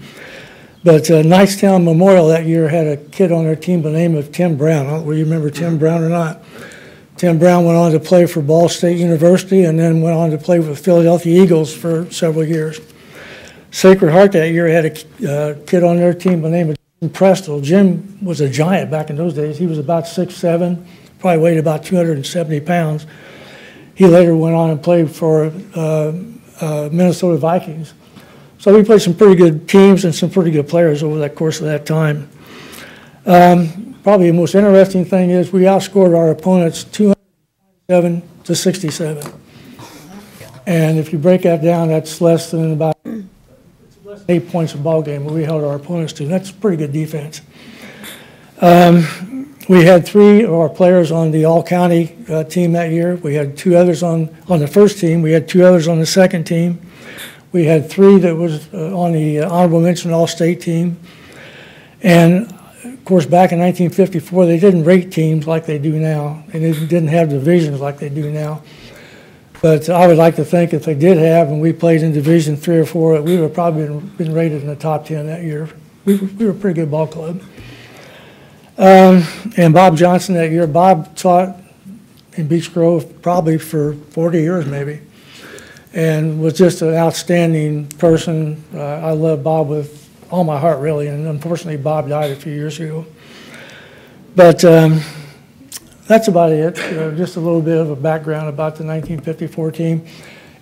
But Knightstown Memorial that year had a kid on their team by the name of Tim Brown. I don't know whether you remember Tim Brown or not. Tim Brown went on to play for Ball State University and then went on to play with the Philadelphia Eagles for several years. Sacred Heart that year had a kid on their team by the name of Jim Prestel. Jim was a giant back in those days. He was about 6'7", probably weighed about 270 pounds. He later went on and played for Minnesota Vikings. So we played some pretty good teams and some pretty good players over the course of that time. Probably the most interesting thing is we outscored our opponents 207 to 67. And if you break that down, that's less than about 8 points a ball game where we held our opponents to. That's pretty good defense. We had 3 of our players on the all-county team that year. We had 2 others on the first team. We had 2 others on the second team. We had 3 that was on the honorable mention all-state team. And, of course, back in 1954, they didn't rate teams like they do now, and they didn't have divisions like they do now. But I would like to think if they did have, and we played in Division 3 or 4, we would have probably been rated in the top 10 that year. We were a pretty good ball club. And Bob Johnson that year, Bob taught in Beech Grove probably for 40 years maybe, and was just an outstanding person. I love Bob with all my heart, really, and unfortunately Bob died a few years ago. But that's about it. Just a little bit of a background about the 1954 team.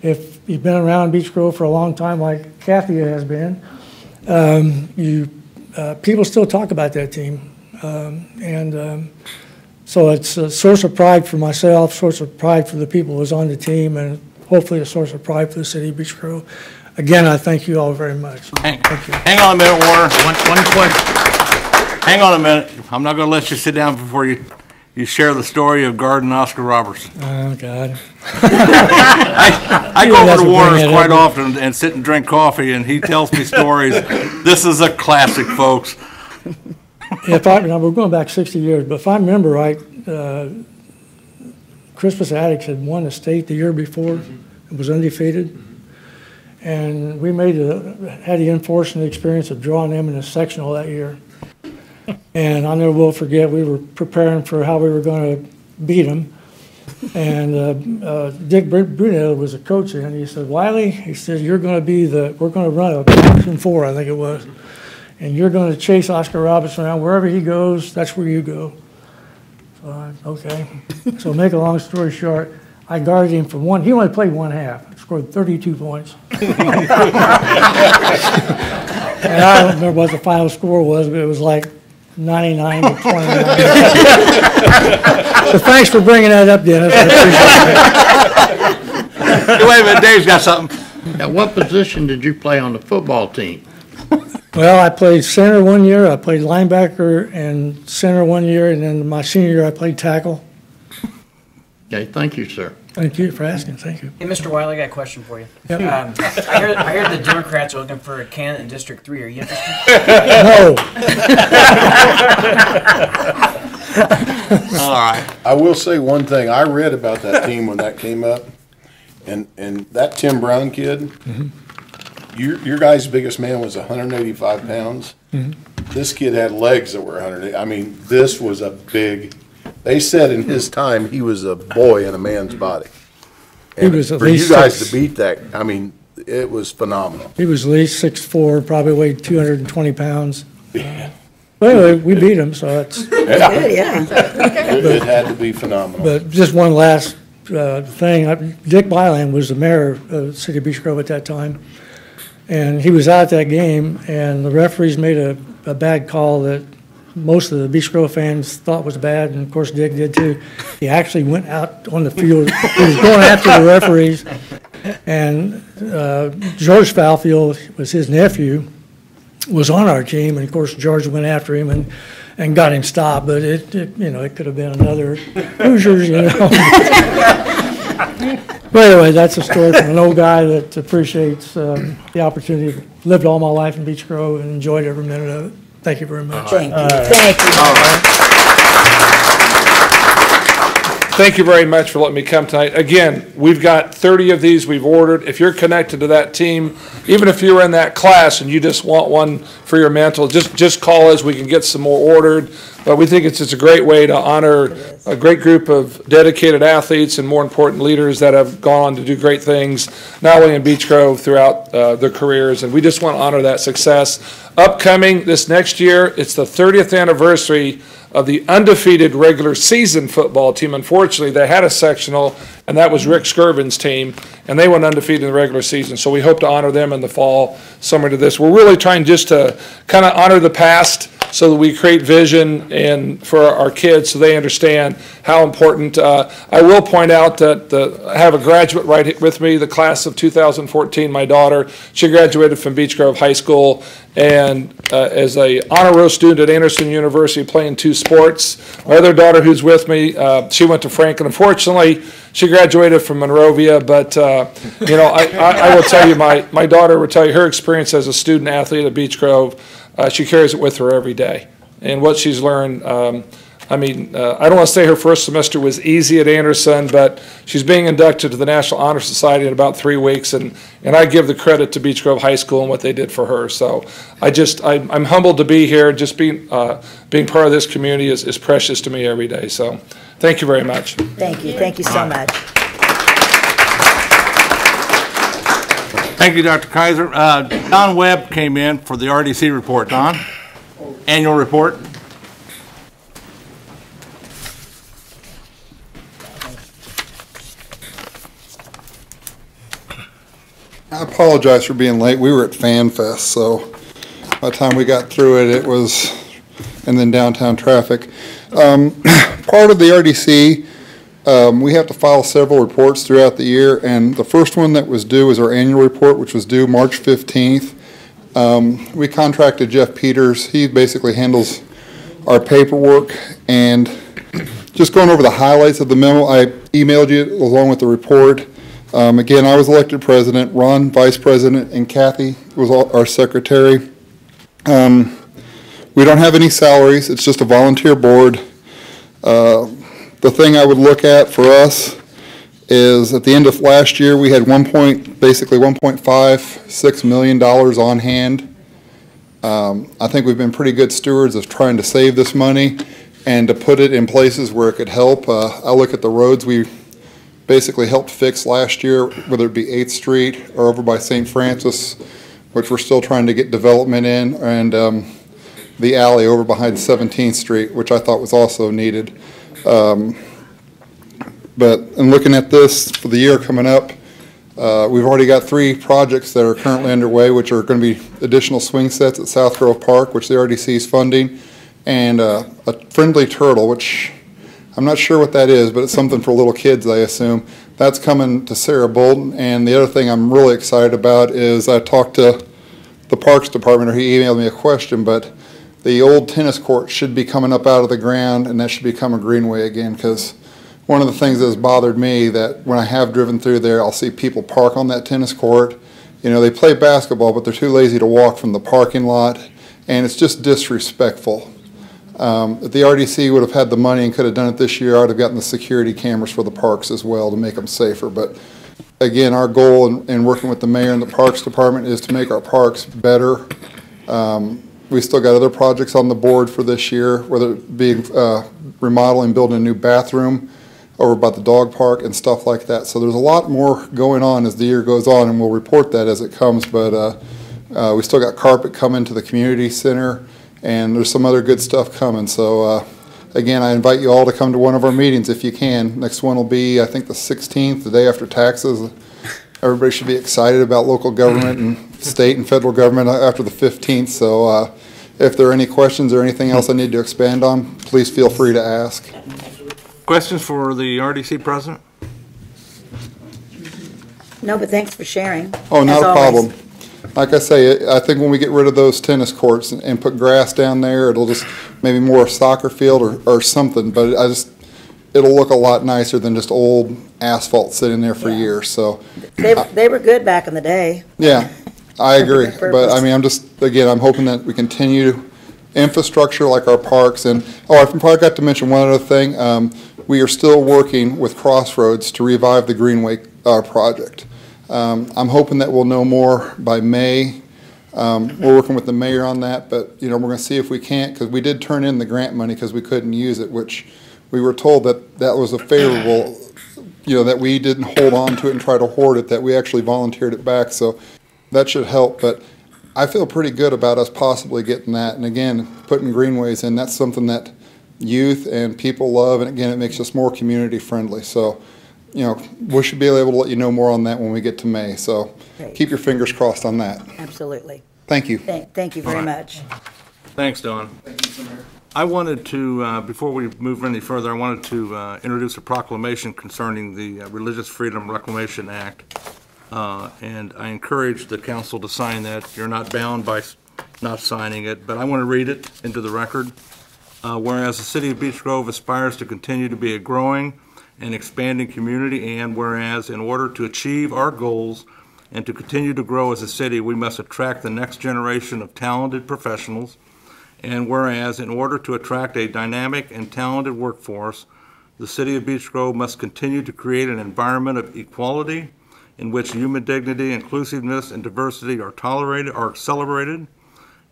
If you've been around Beech Grove for a long time, like Kathy has been, people still talk about that team. So it's a source of pride for myself, source of pride for the people who was on the team, and hopefully a source of pride for the city of Beech Grove. Again, I thank you all very much. Hang on a minute, Warner. One question. Hang on a minute. I'm not going to let you sit down before you share the story of Garden Oscar Robertson. Oh, God. I go over to Warner's quite often and sit and drink coffee, and he tells me stories. This is a classic, folks. We're going back 60 years, but if I remember right, Crispus Attucks had won the state the year before. It was undefeated. And we had the unfortunate experience of drawing them in a sectional that year. And I never will forget, we were preparing for how we were going to beat them. And Dick Brunel was a coach, and he said, Wiley, he said, we're going to run a 2-4, I think it was. And you're going to chase Oscar Robertson around. Wherever he goes, that's where you go. So, okay. So make a long story short, I guarded him for one. He only played one half. Scored 32 points. And I don't remember what the final score was, but it was like 99 to 29. So thanks for bringing that up, Dennis. I appreciate it. Wait a minute, Dave's got something. Now, what position did you play on the football team? Well, I played center one year. I played linebacker and center one year, and then my senior year I played tackle. Okay, thank you, sir. Thank you for asking. Thank you. Hey, Mr. Wiley, I got a question for you. Yep. I heard the Democrats are looking for a candidate in District 3. Are you interested? No. All right. I will say one thing. I read about that team when that came up, and that Tim Brown kid, your guy's biggest man was 185 pounds. This kid had legs that were 100. I mean, this was a big. They said in his time he was a boy in a man's body. And He was at for you least guys six. to beat that, I mean, it was phenomenal. He was at least 6'4", probably weighed 220 pounds. But anyway, we beat him, so it's. It had to be phenomenal. But just one last thing. Dick Byland was the mayor of the city of Beech Grove at that time. And he was out at that game, and the referees made a bad call that most of the Beech Grove fans thought was bad, and of course Dick did too. He actually went out on the field. He was going after the referees, and George Fowlfield was his nephew, was on our team, and of course George went after him and got him stopped. But it could have been another Hoosiers, But anyway, that's a story from an old guy that appreciates the opportunity. Lived all my life in Beech Grove and enjoyed every minute of it. Thank you very much. Thank you. Thank you. All right. thank you very much for letting me come tonight. Again, we've got 30 of these we've ordered. If you're connected to that team, even if you're in that class and you just want one for your mantle, just call us. We can get some more ordered. But we think it's just a great way to honor a great group of dedicated athletes and, more important, leaders that have gone on to do great things, not only in Beech Grove throughout their careers. And we just want to honor that success. Upcoming this next year, it's the 30th anniversary of the undefeated regular season football team. Unfortunately, they had a sectional, and that was Rick Skirvin's team, and they went undefeated in the regular season. So we hope to honor them in the fall, similar to this. We're really trying just to kind of honor the past so that we create vision and for our kids so they understand how important. I will point out that I have a graduate right with me, the class of 2014, my daughter. She graduated from Beech Grove High School and as a honor roll student at Anderson University playing 2 sports. My other daughter who's with me, she went to Franklin. Unfortunately, she graduated from Monrovia, but you know, I will tell you, my daughter will tell you her experience as a student athlete at Beech Grove. She carries it with her every day. And what she's learned, I mean, I don't want to say her first semester was easy at Anderson, but she's being inducted to the National Honor Society in about 3 weeks, and I give the credit to Beech Grove High School and what they did for her. So I'm humbled to be here. Just being part of this community is precious to me every day. So thank you very much. Thank you so much. Thank you, Dr. Kaiser. Don Webb came in for the RDC report. Don, annual report. I apologize for being late. We were at FanFest, so by the time we got through it, it was, and then downtown traffic. Part of the RDC, we have to file several reports throughout the year, and the first one that was due is our annual report, which was due March 15th. We contracted Jeff Peters. He basically handles our paperwork, and just going over the highlights of the memo, I emailed you along with the report. Again, I was elected president, Ron vice president, and Kathy was our secretary. We don't have any salaries. It's just a volunteer board. The thing I would look at for us is at the end of last year, we had basically $1.56 million on hand. I think we've been pretty good stewards of trying to save this money and to put it in places where it could help. I look at the roads we basically helped fix last year, whether it be 8th Street or over by St. Francis, which we're still trying to get development in, and the alley over behind 17th Street, which I thought was also needed. But in looking at this for the year coming up, we've already got 3 projects that are currently underway, which are going to be additional swing sets at South Grove Park, which the RDC is funding, and a friendly turtle, which I'm not sure what that is, but it's something for little kids, I assume. That's coming to Sarah Bolton. And the other thing I'm really excited about is I talked to the Parks Department, or he emailed me a question, but the old tennis court should be coming up out of the ground, and that should become a greenway again, because one of the things that has bothered me that when I have driven through there, I'll see people park on that tennis court. You know, they play basketball, but they're too lazy to walk from the parking lot, and it's just disrespectful. If the RDC would have had the money and could have done it this year, I would have gotten the security cameras for the parks as well to make them safer. But again, our goal in working with the mayor and the Parks Department is to make our parks better. We still got other projects on the board for this year, whether it be remodeling, building a new bathroom over by the dog park and stuff like that. So there's a lot more going on as the year goes on, and we'll report that as it comes. But we still got carpet coming to the community center, and there's some other good stuff coming. So again, I invite you all to come to one of our meetings if you can. Next one will be, I think, the 16th, the day after taxes. Everybody should be excited about local government and state and federal government after the 15th. So if there are any questions or anything else I need to expand on, please feel free to ask. Questions for the RDC president? No, but thanks for sharing. Oh, not a problem. Like I say, I think when we get rid of those tennis courts and put grass down there, it'll just maybe more a soccer field or something. But it'll look a lot nicer than just old asphalt sitting there for years. So they were good back in the day. Yeah, I agree. But I mean, I'm hoping that we continue infrastructure like our parks. And I forgot to mention one other thing. we are still working with Crossroads to revive the Greenway project. I'm hoping that we'll know more by May. We're working with the mayor on that, but we're going to see if we can't, because we did turn in the grant money because we couldn't use it, which we were told that was a favorable, that we didn't hold on to it and try to hoard it, that we actually volunteered it back, so that should help. But I feel pretty good about us possibly getting that, and again, putting greenways in, that's something that youth and people love, and again, it makes us more community friendly. So, we should be able to let you know more on that when we get to May. So Great. Keep your fingers crossed on that. Absolutely. Thank you. Thank you very much. Thanks, Don. I wanted to, before we move any further, I wanted to introduce a proclamation concerning the Religious Freedom Reclamation Act. And I encourage the council to sign that. You're not bound by not signing it, but I want to read it into the record. Whereas the city of Beech Grove aspires to continue to be a growing and expanding community, and whereas in order to achieve our goals and to continue to grow as a city, we must attract the next generation of talented professionals, and whereas in order to attract a dynamic and talented workforce, the city of Beech Grove must continue to create an environment of equality in which human dignity, inclusiveness, and diversity are celebrated,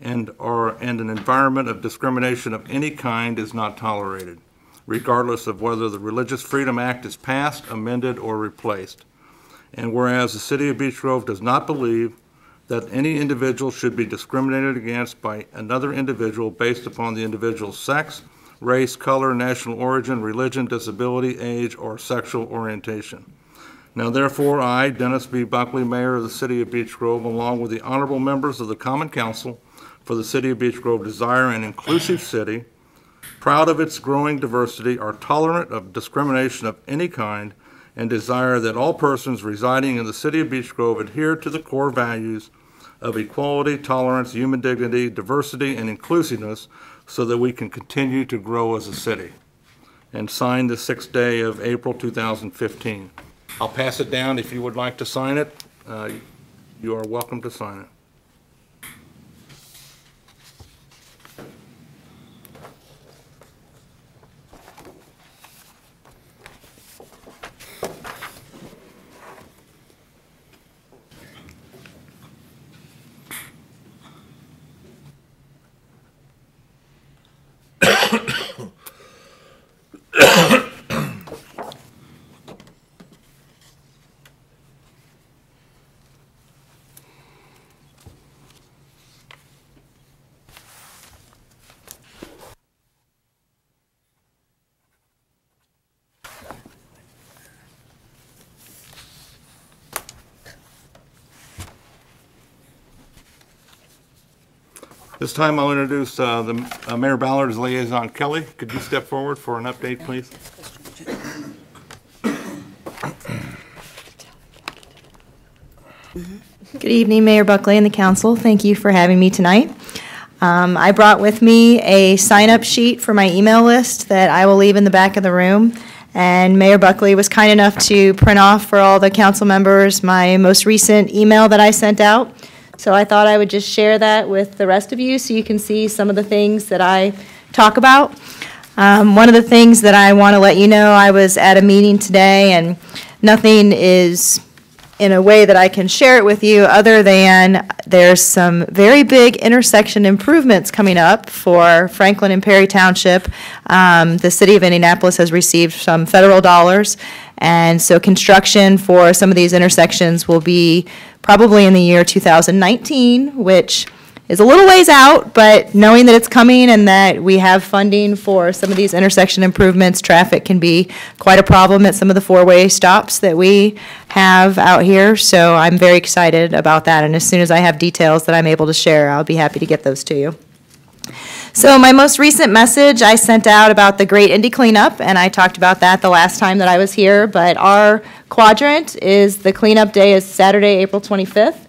and an environment of discrimination of any kind is not tolerated, regardless of whether the Religious Freedom Act is passed, amended, or replaced. And whereas the city of Beech Grove does not believe that any individual should be discriminated against by another individual based upon the individual's sex, race, color, national origin, religion, disability, age, or sexual orientation. Now therefore, I, Dennis B. Buckley, Mayor of the City of Beech Grove, along with the honorable members of the Common Council for the City of Beech Grove, desire an inclusive city, proud of its growing diversity, are tolerant of discrimination of any kind, and desire that all persons residing in the City of Beech Grove adhere to the core values of equality, tolerance, human dignity, diversity, and inclusiveness so that we can continue to grow as a city. And signed the 6th day of April 2015. I'll pass it down. If you would like to sign it, you are welcome to sign it. This time I'll introduce Mayor Ballard's liaison, Kelly. Could you step forward for an update, please? Good evening, Mayor Buckley and the council. Thank you for having me tonight. I brought with me a sign-up sheet for my email list that I will leave in the back of the room. And Mayor Buckley was kind enough to print off for all the council members my most recent email that I sent out. So I thought I would just share that with the rest of you so you can see some of the things that I talk about. One of the things that I want to let you know, I was at a meeting today, and nothing is in a way that I can share it with you other than there's some very big intersection improvements coming up for Franklin and Perry Township. The city of Indianapolis has received some federal dollars, and so construction for some of these intersections will be probably in the year 2019, which is a little ways out, but knowing that it's coming and that we have funding for some of these intersection improvements, traffic can be quite a problem at some of the four-way stops that we have out here. So I'm very excited about that, and as soon as I have details that I'm able to share, I'll be happy to get those to you. So my most recent message I sent out about the Great Indy Cleanup, and I talked about that the last time that I was here, but our quadrant is the cleanup day is Saturday, April 25th,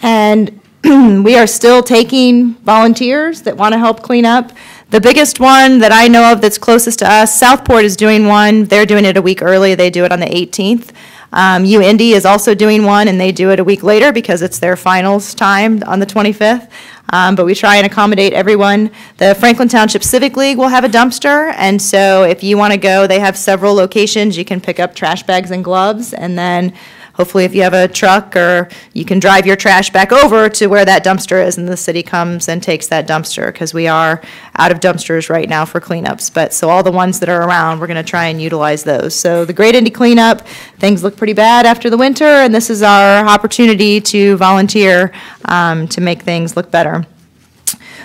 and we are still taking volunteers that want to help clean up. The biggest one that I know of that's closest to us, Southport is doing one. They're doing it a week early. They do it on the 18th. UIndy is also doing one, and they do it a week later because it's their finals time on the 25th. But we try and accommodate everyone. The Franklin Township Civic League will have a dumpster, and so if you want to go, they have several locations. You can pick up trash bags and gloves, and then hopefully if you have a truck, or you can drive your trash back over to where that dumpster is, and the city comes and takes that dumpster, because we are out of dumpsters right now for cleanups. But so all the ones that are around, we're going to try and utilize those. So the Great Indy Cleanup, things look pretty bad after the winter, and this is our opportunity to volunteer to make things look better.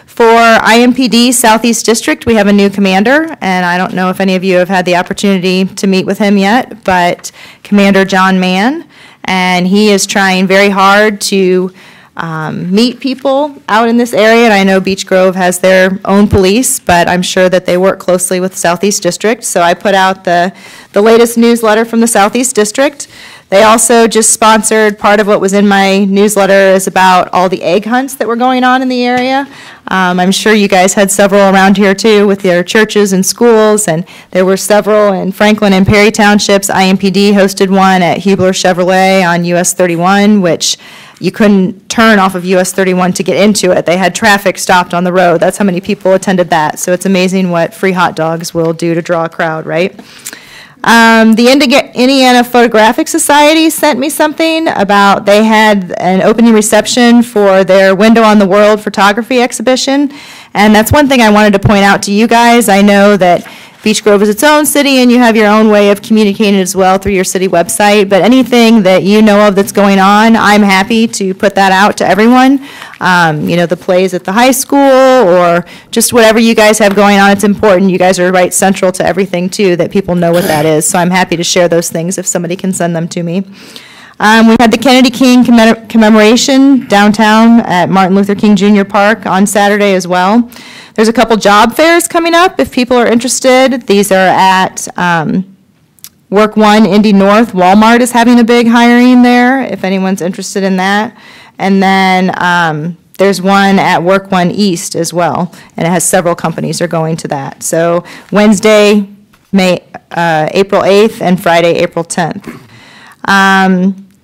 For IMPD Southeast District, we have a new commander, and I don't know if any of you have had the opportunity to meet with him yet, but Commander John Mann, and he is trying very hard to meet people out in this area. And I know Beech Grove has their own police, but I'm sure that they work closely with Southeast District. So I put out the latest newsletter from the Southeast District. They also just sponsored, part of what was in my newsletter is about all the egg hunts that were going on in the area. I'm sure you guys had several around here too with your churches and schools, and there were several in Franklin and Perry Townships. IMPD hosted one at Hubler Chevrolet on US 31, which you couldn't turn off of US 31 to get into it. They had traffic stopped on the road. That's how many people attended that. So it's amazing what free hot dogs will do to draw a crowd, right? The Indiana Photographic Society sent me something about, they had an opening reception for their Window on the World photography exhibition, and that's one thing I wanted to point out to you guys. I know that Beech Grove is its own city, and you have your own way of communicating as well through your city website, but anything that you know of that's going on, I'm happy to put that out to everyone. You know, the plays at the high school, or just whatever you guys have going on, it's important. You guys are right central to everything, too, that people know what that is, so I'm happy to share those things if somebody can send them to me. We had the Kennedy King commemoration downtown at Martin Luther King Jr. Park on Saturday as well. There's a couple job fairs coming up if people are interested. These are at Work One Indy North. Walmart is having a big hiring there if anyone's interested in that. And then there's one at Work One East as well, and it has several companies are going to that. So Wednesday, April 8th, and Friday, April 10th.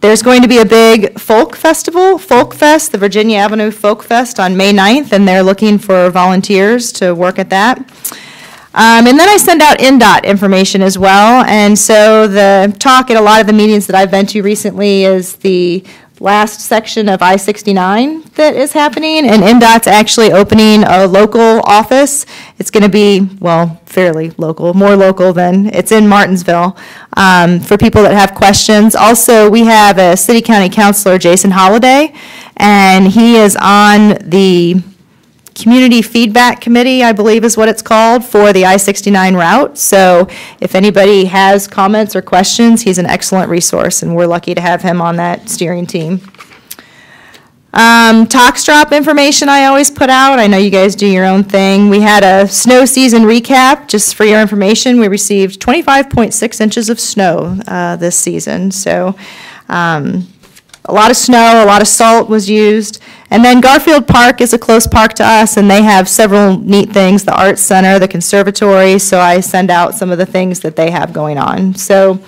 There's going to be a big folk festival, Folk Fest, the Virginia Avenue Folk Fest on May 9th, and they're looking for volunteers to work at that. And then I send out NDOT information as well, and so the talk at a lot of the meetings that I've been to recently is the last section of I-69 that is happening, and NDOT's actually opening a local office. It's going to be, well, fairly local, more local than it's in Martinsville, for people that have questions. Also, we have a city county councilor, Jason Holliday, and he is on the Community Feedback Committee, I believe is what it's called, for the I-69 route. So if anybody has comments or questions, he's an excellent resource, and we're lucky to have him on that steering team. Tox drop information I always put out. I know you guys do your own thing. We had a snow season recap, just for your information. We received 25.6 inches of snow this season. So a lot of snow, a lot of salt was used. And then Garfield Park is a close park to us, and they have several neat things, the Arts Center, the Conservatory, so I send out some of the things that they have going on. So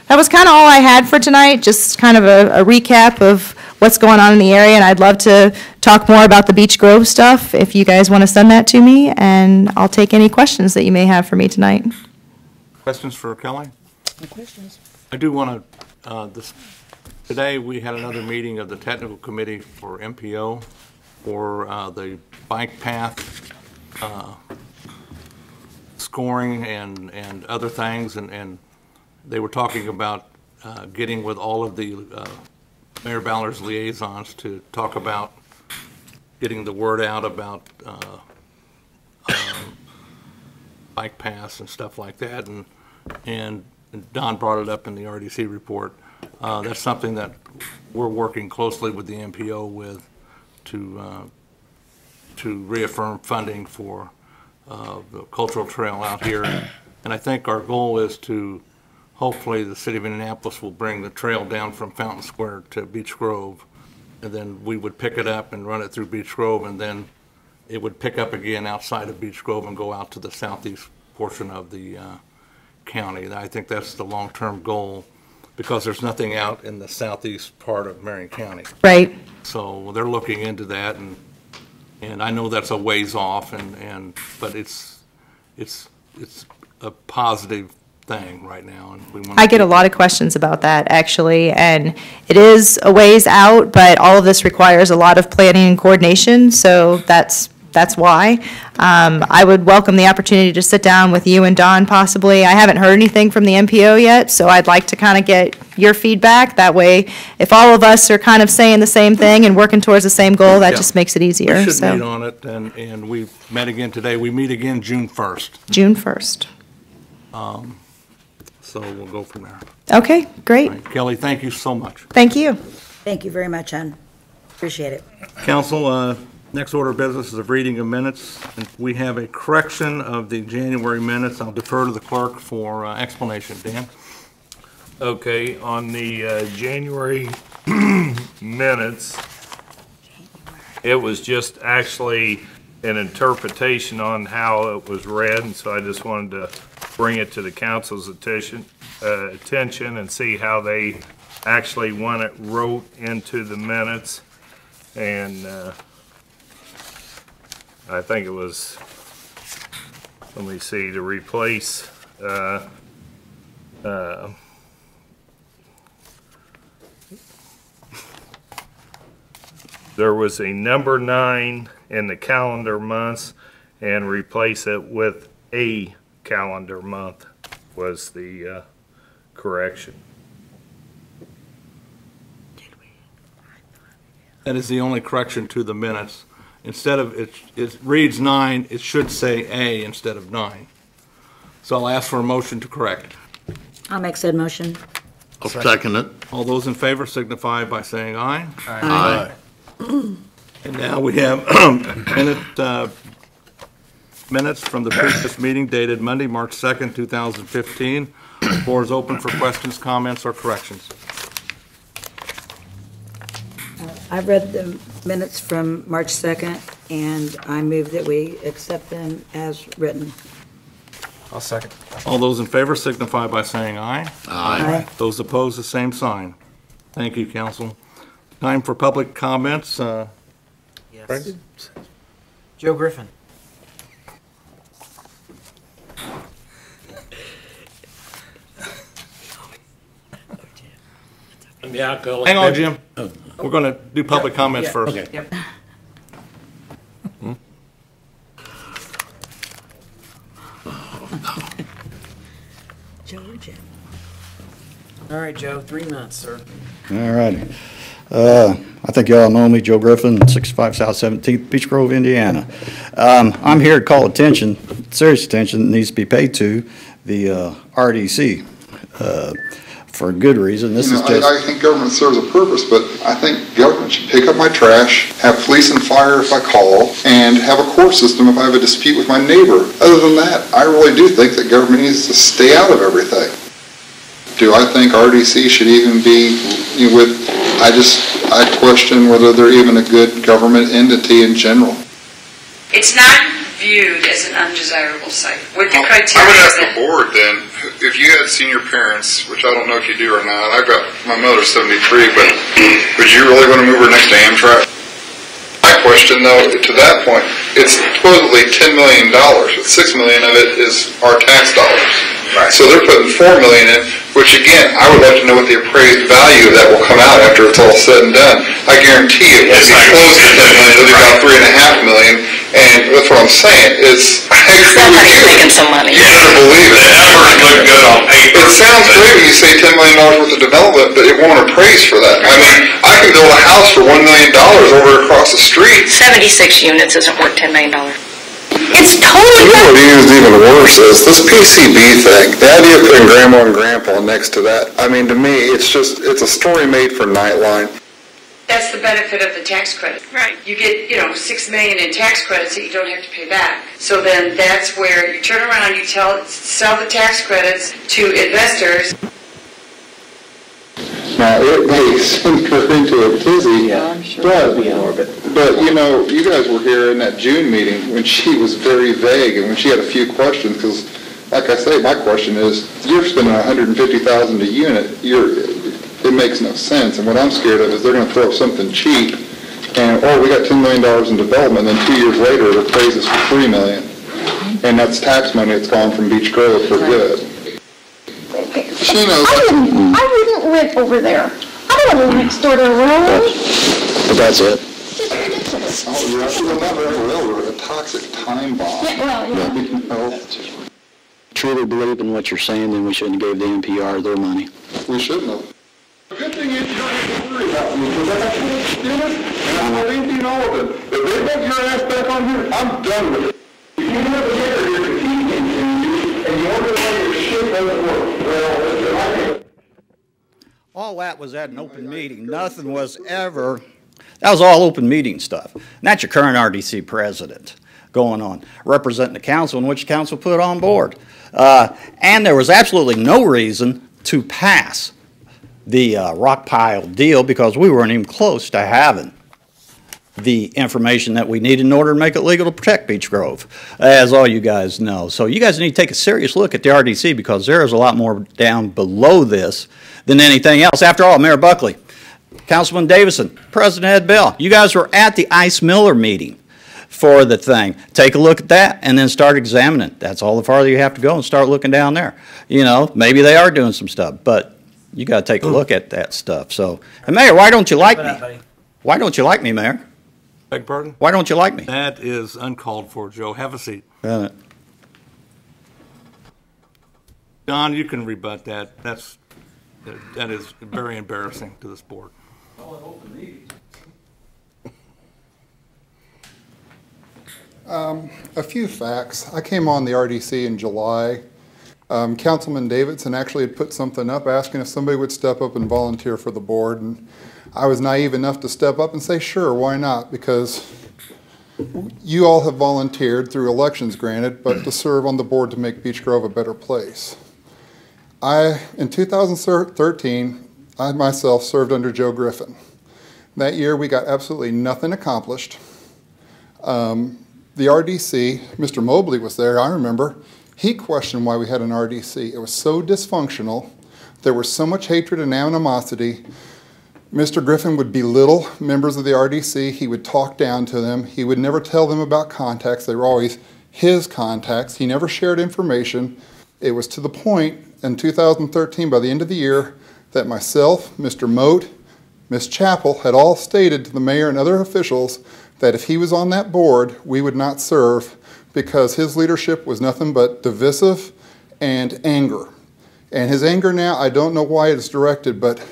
that was kind of all I had for tonight, just kind of a recap of what's going on in the area, and I'd love to talk more about the Beech Grove stuff if you guys want to send that to me, and I'll take any questions that you may have for me tonight. Questions for Kelly? No questions. I do want to, today we had another meeting of the technical committee for MPO for the bike path scoring and other things, and they were talking about getting with all of the Mayor Ballard's liaisons to talk about getting the word out about bike paths and stuff like that, and Don brought it up in the RDC report. That's something that we're working closely with the MPO with to reaffirm funding for the cultural trail out here. And I think our goal is to, hopefully the city of Indianapolis will bring the trail down from Fountain Square to Beech Grove, and then we would pick it up and run it through Beech Grove, and then it would pick up again outside of Beech Grove and go out to the southeast portion of the county. I think that's the long-term goal. because there's nothing out in the southeast part of Marion County. Right. So they're looking into that, and I know that's a ways off, but it's a positive thing right now, and we want. I get a lot of questions about that, actually, and it is a ways out, but all of this requires a lot of planning and coordination, so that's why. I would welcome the opportunity to sit down with you and Don possibly. I haven't heard anything from the MPO yet, so I'd like to kind of get your feedback. That way, if all of us are kind of saying the same thing and working towards the same goal, that just makes it easier. We should So meet on it, and we met again today. We meet again June 1st. June 1st. So we'll go from there. Okay, great. All right, Kelly, thank you so much. Thank you. Thank you very much, hon. Appreciate it. Council, next order of business is a reading of minutes. And we have a correction of the January minutes. I'll defer to the clerk for explanation. Dan? Okay, on the January minutes, it was just actually an interpretation on how it was read, and so I just wanted to bring it to the council's attention and see how they actually want it wrote into the minutes. And I think it was, let me see, to replace there was a number 9 in the calendar months, and replace it with a calendar month was the correction. That is the only correction to the minutes. Instead of, it reads 9, it should say A instead of 9. So I'll ask for a motion to correct. I'll make said motion. I'll second it. All those in favor signify by saying aye. Aye. And now we have minutes from the previous meeting dated Monday, March 2nd, 2015. The floor is open for questions, comments, or corrections. I've read the minutes from March 2nd, and I move that we accept them as written. I'll second. All those in favor signify by saying aye. Aye. Those opposed, the same sign. Thank you, council. Time for public comments. Yes. Joe Griffin. Hang on, Jim. We're going to do public comments first. Okay. Yep. Georgia. All right, Joe, 3 minutes, sir. All righty. I think y'all know me, Joe Griffin, 65 South 17th, Beech Grove, Indiana. I'm here to call attention, serious attention that needs to be paid to the RDC for a good reason. This is just. I think government serves a purpose, but I think government should pick up my trash, have police and fire if I call, and have a court system if I have a dispute with my neighbor. Other than that, I really do think that government needs to stay out of everything. Do I think RDC should even be with, I question whether they're even a good government entity in general. It's not viewed as an undesirable site. What the I criteria would is ask the board then, if you had senior parents, which I don't know if you do or not, I've got, my mother's 73, but would you really want to move her next to Amtrak? My question though, to that point, it's supposedly $10 million, but $6 million of it is our tax dollars. Right. So they're putting $4 million in, which again, I would like to know what the appraised value of that will come out after it's all said and done. I guarantee it will be close to $10 million, it'll be about $3.5 million, and that's what I'm saying, is, I agree with somebody's you. making some money. You better believe it. That numbers look good on paper. It sounds great when you say $10 million worth of development, but it won't appraise for that. I mean, I can build a house for $1 million over across the street. 76 units isn't worth $10 million. It's totally You know what is even worse is this PCB thing. The idea of putting grandma and grandpa next to that. I mean, to me, it's a story made for Nightline. That's the benefit of the tax credit. Right. You get, $6 million in tax credits that you don't have to pay back. So then that's where you turn around, you sell the tax credits to investors. Now, it may send her into a tizzy, but you guys were here in that June meeting when she was very vague and when she had a few questions, because like I say, my question is, you're spending $150,000 a unit, it makes no sense, and what I'm scared of is they're gonna throw something cheap, and, oh, we got $10 million in development, then 2 years later, it appraises for $3 million. And that's tax money that's gone from Beech Grove for good. She knows. I wouldn't live over there. I don't live next door to a railroad. But that's it. It's ridiculous. Oh, you're absolutely not a railroad, a toxic time bomb. Yeah, well, yeah. You know, Truly believe in what you're saying, then we shouldn't have gave the NPR their money. we shouldn't have. The good thing is you don't have to worry about me, because I got to Dennis, and I'm not anything all of it. If they put your ass back on here, I'm done with it. If you have a mayor here to keep me, and you wonder why your shit doesn't work, well, All that was at an open meeting. Nothing was ever, that was all open meeting stuff. And that's your current RDC president going on, representing the council, in which the council put on board. And there was absolutely no reason to pass the rock pile deal because we weren't even close to having the information that we needed in order to make it legal to protect Beech Grove, as all you guys know. So you guys need to take a serious look at the RDC because there is a lot more down below this than anything else. After all, Mayor Buckley, Councilman Davison, President Ed Bell, you guys were at the Ice Miller meeting for the thing. Take a look at that and then start examining it. That's all the farther you have to go and start looking down there. You know, maybe they are doing some stuff, but you got to take a look at that stuff. So, and Mayor, why don't you like me? Why don't you like me, Mayor? Beg pardon? Why don't you like me? That is uncalled for, Joe. Have a seat. Don, you can rebut that. That is very embarrassing to this board. A few facts. I came on the RDC in July. Councilman Davidson actually had put something up asking if somebody would step up and volunteer for the board, and I was naive enough to step up and say, sure, why not? Because you all have volunteered through elections, granted, but to serve on the board to make Beech Grove a better place. In 2013, I myself served under Joe Griffin. That year, we got absolutely nothing accomplished. The RDC, Mr. Mobley was there, I remember. He questioned why we had an RDC. It was so dysfunctional. There was so much hatred and animosity. Mr. Griffin would belittle members of the RDC. He would talk down to them. He would never tell them about contacts. They were always his contacts. He never shared information. It was to the point in 2013, by the end of the year, that myself, Mr. Moat, Ms. Chappell had all stated to the mayor and other officials that if he was on that board, we would not serve because his leadership was nothing but divisive and anger. And his anger now, I don't know why it's directed, but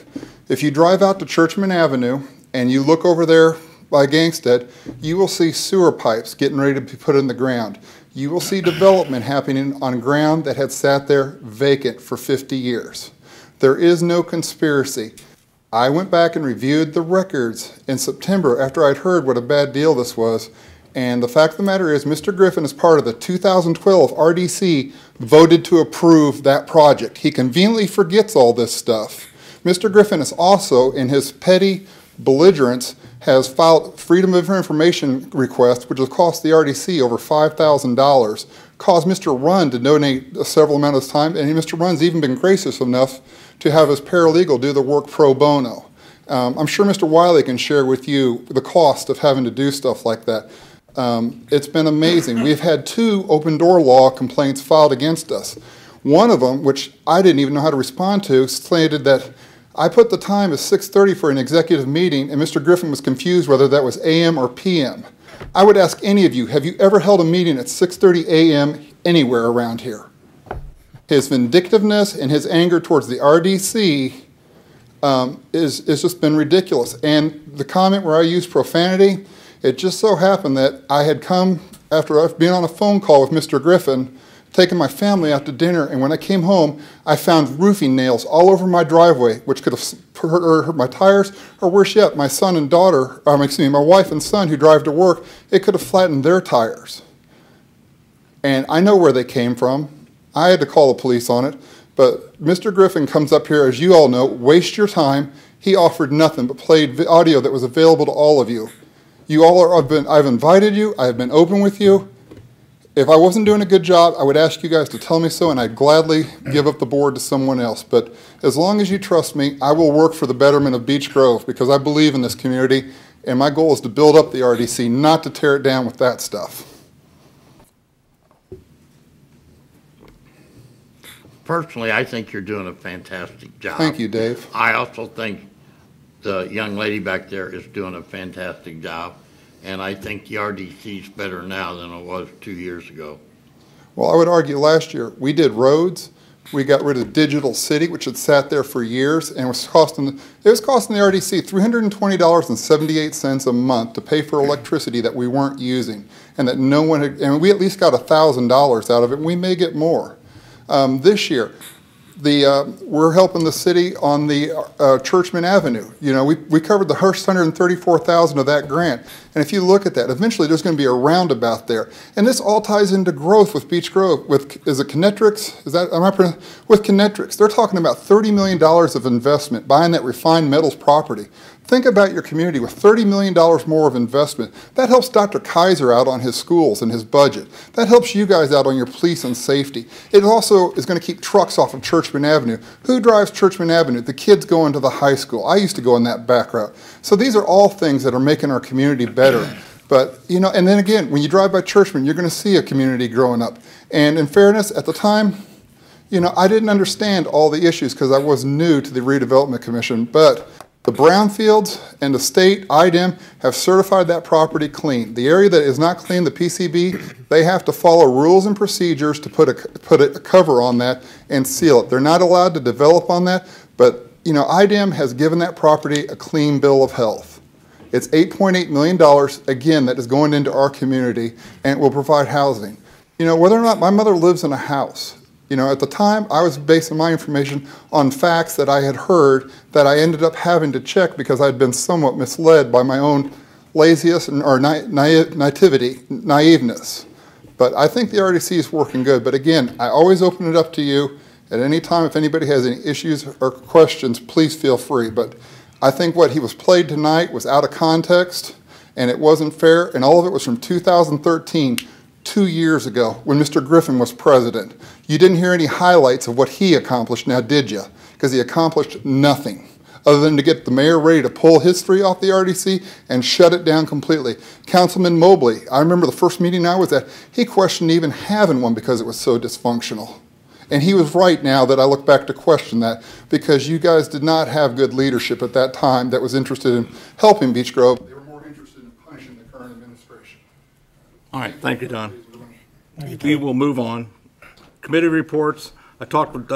if you drive out to Churchman Avenue and you look over there by Gangstead, you will see sewer pipes getting ready to be put in the ground. You will see development happening on ground that had sat there vacant for 50 years. There is no conspiracy. I went back and reviewed the records in September after I'd heard what a bad deal this was, and the fact of the matter is Mr. Griffin, as part of the 2012 RDC, voted to approve that project. He conveniently forgets all this stuff. Mr. Griffin is also, in his petty belligerence, has filed Freedom of Information request, which has cost the RDC over $5,000, caused Mr. Runn to donate a several amount of time, and Mr. Runn's even been gracious enough to have his paralegal do the work pro bono. I'm sure Mr. Wiley can share with you the cost of having to do stuff like that. It's been amazing. We've had 2 open door law complaints filed against us. One of them, which I didn't even know how to respond to, stated that I put the time as 6:30 for an executive meeting, and Mr. Griffin was confused whether that was AM or PM. I would ask any of you, have you ever held a meeting at 6:30 AM anywhere around here? His vindictiveness and his anger towards the RDC is just been ridiculous. And the comment where I used profanity, it just so happened that I had come after I've been on a phone call with Mr. Griffin, taking my family out to dinner, and when I came home, I found roofing nails all over my driveway, which could have hurt my tires, or worse yet, my son and daughter, my wife and son who drive to work, it could have flattened their tires. And I know where they came from. I had to call the police on it, but Mr. Griffin comes up here, as you all know, waste your time. He offered nothing but played audio that was available to all of you. You all are, I've invited you, I've been open with you. If I wasn't doing a good job, I would ask you guys to tell me so, and I'd gladly give up the board to someone else. But as long as you trust me, I will work for the betterment of Beech Grove because I believe in this community, and my goal is to build up the RDC, not to tear it down with that stuff. Personally, I think you're doing a fantastic job. Thank you, Dave. I also think the young lady back there is doing a fantastic job, and I think the RDC is better now than it was 2 years ago. Well, I would argue last year we did roads. We got rid of Digital City, which had sat there for years, and it was costing the RDC $320.78 a month to pay for electricity that we weren't using, and that no one had. And we at least got $1,000 out of it. And we may get more. This year, we're helping the city on the Churchman Avenue. You know, we covered the first $134,000 of that grant. And if you look at that, eventually there's going to be a roundabout there. And this all ties into growth with Beech Grove. Is it Kinetrix? With Kinetrix, they're talking about $30 million of investment buying that refined metals property. Think about your community with $30 million more of investment. That helps Dr. Kaiser out on his schools and his budget. That helps you guys out on your police and safety. It also is going to keep trucks off of Churchman Avenue. Who drives Churchman Avenue? The kids going to the high school. I used to go on that back route. So these are all things that are making our community better. But, you know, and then again, when you drive by Churchman, you're going to see a community growing up. And in fairness, at the time, you know, I didn't understand all the issues because I was new to the Redevelopment Commission, but the brownfields and the state, IDEM, have certified that property clean. The area that is not clean, the PCB, they have to follow rules and procedures to put a cover on that and seal it. They're not allowed to develop on that, but you know, IDEM has given that property a clean bill of health. It's $8.8 million, again, that is going into our community, and it will provide housing. You know, whether or not my mother lives in a house, you know, at the time, I was basing my information on facts that I had heard that I ended up having to check because I'd been somewhat misled by my own laziness or naiveness. But I think the RDC is working good. But again, I always open it up to you at any time. If anybody has any issues or questions, please feel free. But I think what he was played tonight was out of context, and it wasn't fair, and all of it was from 2013. 2 years ago when Mr. Griffin was president. You didn't hear any highlights of what he accomplished, now did you? Because he accomplished nothing other than to get the mayor ready to pull history off the RDC and shut it down completely. Councilman Mobley, I remember the first meeting I was at, he questioned even having one because it was so dysfunctional. And he was right now that I look back to question that because you guys did not have good leadership at that time that was interested in helping Beech Grove. They were more interested in punishing the current administration. All right, thank you, Don. We will move on. Committee reports. I talked with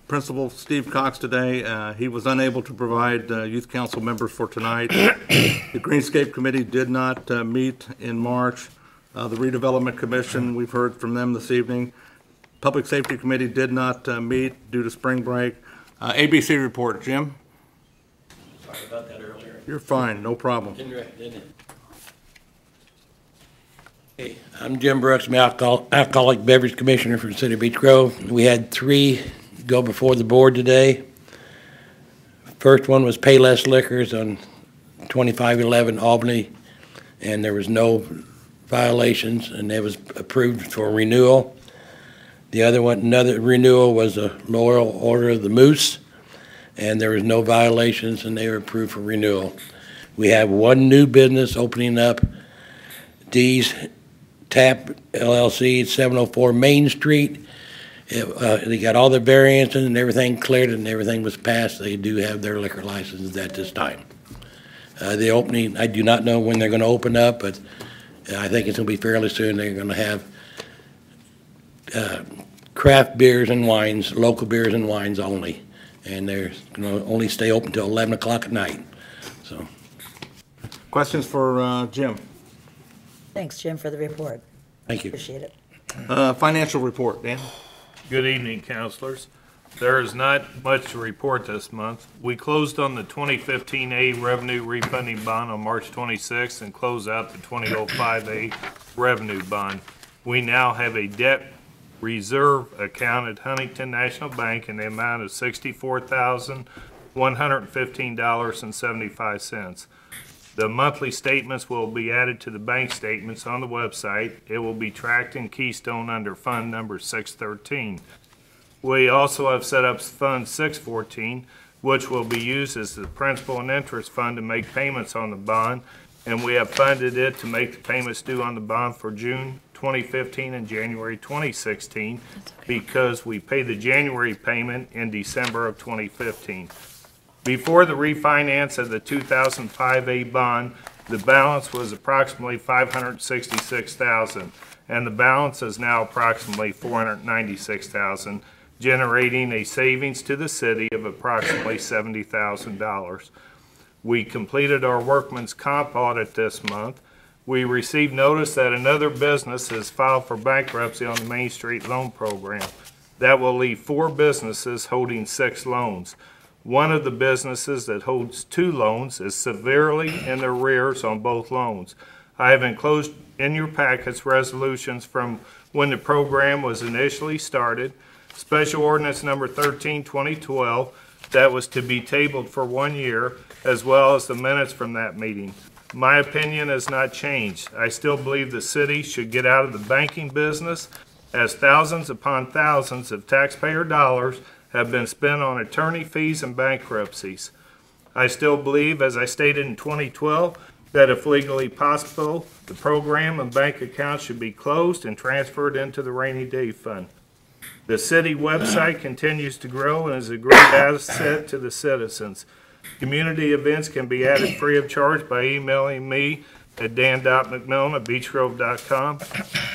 Principal Steve Cox today. He was unable to provide youth council members for tonight. The Greenscape Committee did not meet in March. The Redevelopment Commission, we've heard from them this evening. Public Safety Committee did not meet due to spring break. ABC report, Jim? Sorry about that earlier. You're fine, no problem. Didn't it? Hey, I'm Jim Brooks, I'm Alcoholic Beverage Commissioner for the City of Beech Grove. We had 3 go before the board today. First one was Payless Liquors on 2511 Albany, and there was no violations, and it was approved for renewal. The other one, another renewal was a Loyal Order of the Moose, and there was no violations, and they were approved for renewal. We have one new business opening up, D's Tap LLC, 704 Main Street. They got all the variances and everything cleared and everything was passed. They do have their liquor licenses at this time. The opening, I do not know when they're going to open up, but I think it's going to be fairly soon. They're going to have craft beers and wines, local beers and wines only. And they're going to only stay open until 11 o'clock at night. So, questions for Jim? Thanks, Jim, for the report. Thank you. Appreciate it. Financial report, Dan. Good evening, councilors. There is not much to report this month. We closed on the 2015A revenue refunding bond on March 26th and closed out the 2005A revenue bond. We now have a debt reserve account at Huntington National Bank in the amount of $64,115.75. The monthly statements will be added to the bank statements on the website. It will be tracked in Keystone under Fund Number 613. We also have set up Fund 614, which will be used as the principal and interest fund to make payments on the bond, and we have funded it to make the payments due on the bond for June 2015 and January 2016 because we pay the January payment in December of 2015. Before the refinance of the 2005A bond, the balance was approximately $566,000, and the balance is now approximately $496,000, generating a savings to the city of approximately $70,000. We completed our workman's comp audit this month. We received notice that another business has filed for bankruptcy on the Main Street Loan Program. That will leave 4 businesses holding 6 loans. One of the businesses that holds 2 loans is severely in arrears on both loans. I have enclosed in your packets resolutions from when the program was initially started, Special Ordinance Number 13/2012 that was to be tabled for 1 year, as well as the minutes from that meeting. My opinion has not changed. I still believe the city should get out of the banking business, as thousands upon thousands of taxpayer dollars have been spent on attorney fees and bankruptcies. I still believe, as I stated in 2012, that if legally possible, the program and bank accounts should be closed and transferred into the rainy day fund. The city website continues to grow and is a great asset to the citizens. Community events can be added free of charge by emailing me at dan.mcmillan@beechgrove.com.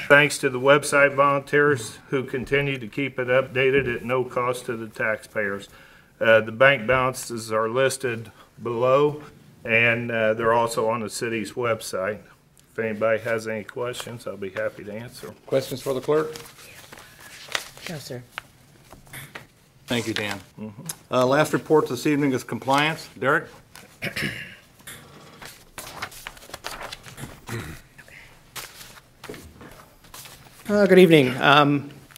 Thanks to the website volunteers who continue to keep it updated at no cost to the taxpayers. The bank balances are listed below, and they're also on the city's website. If anybody has any questions, I'll be happy to answer. Questions for the clerk? No, sir. Thank you, Dan. Last report this evening is compliance. Derek? Good evening.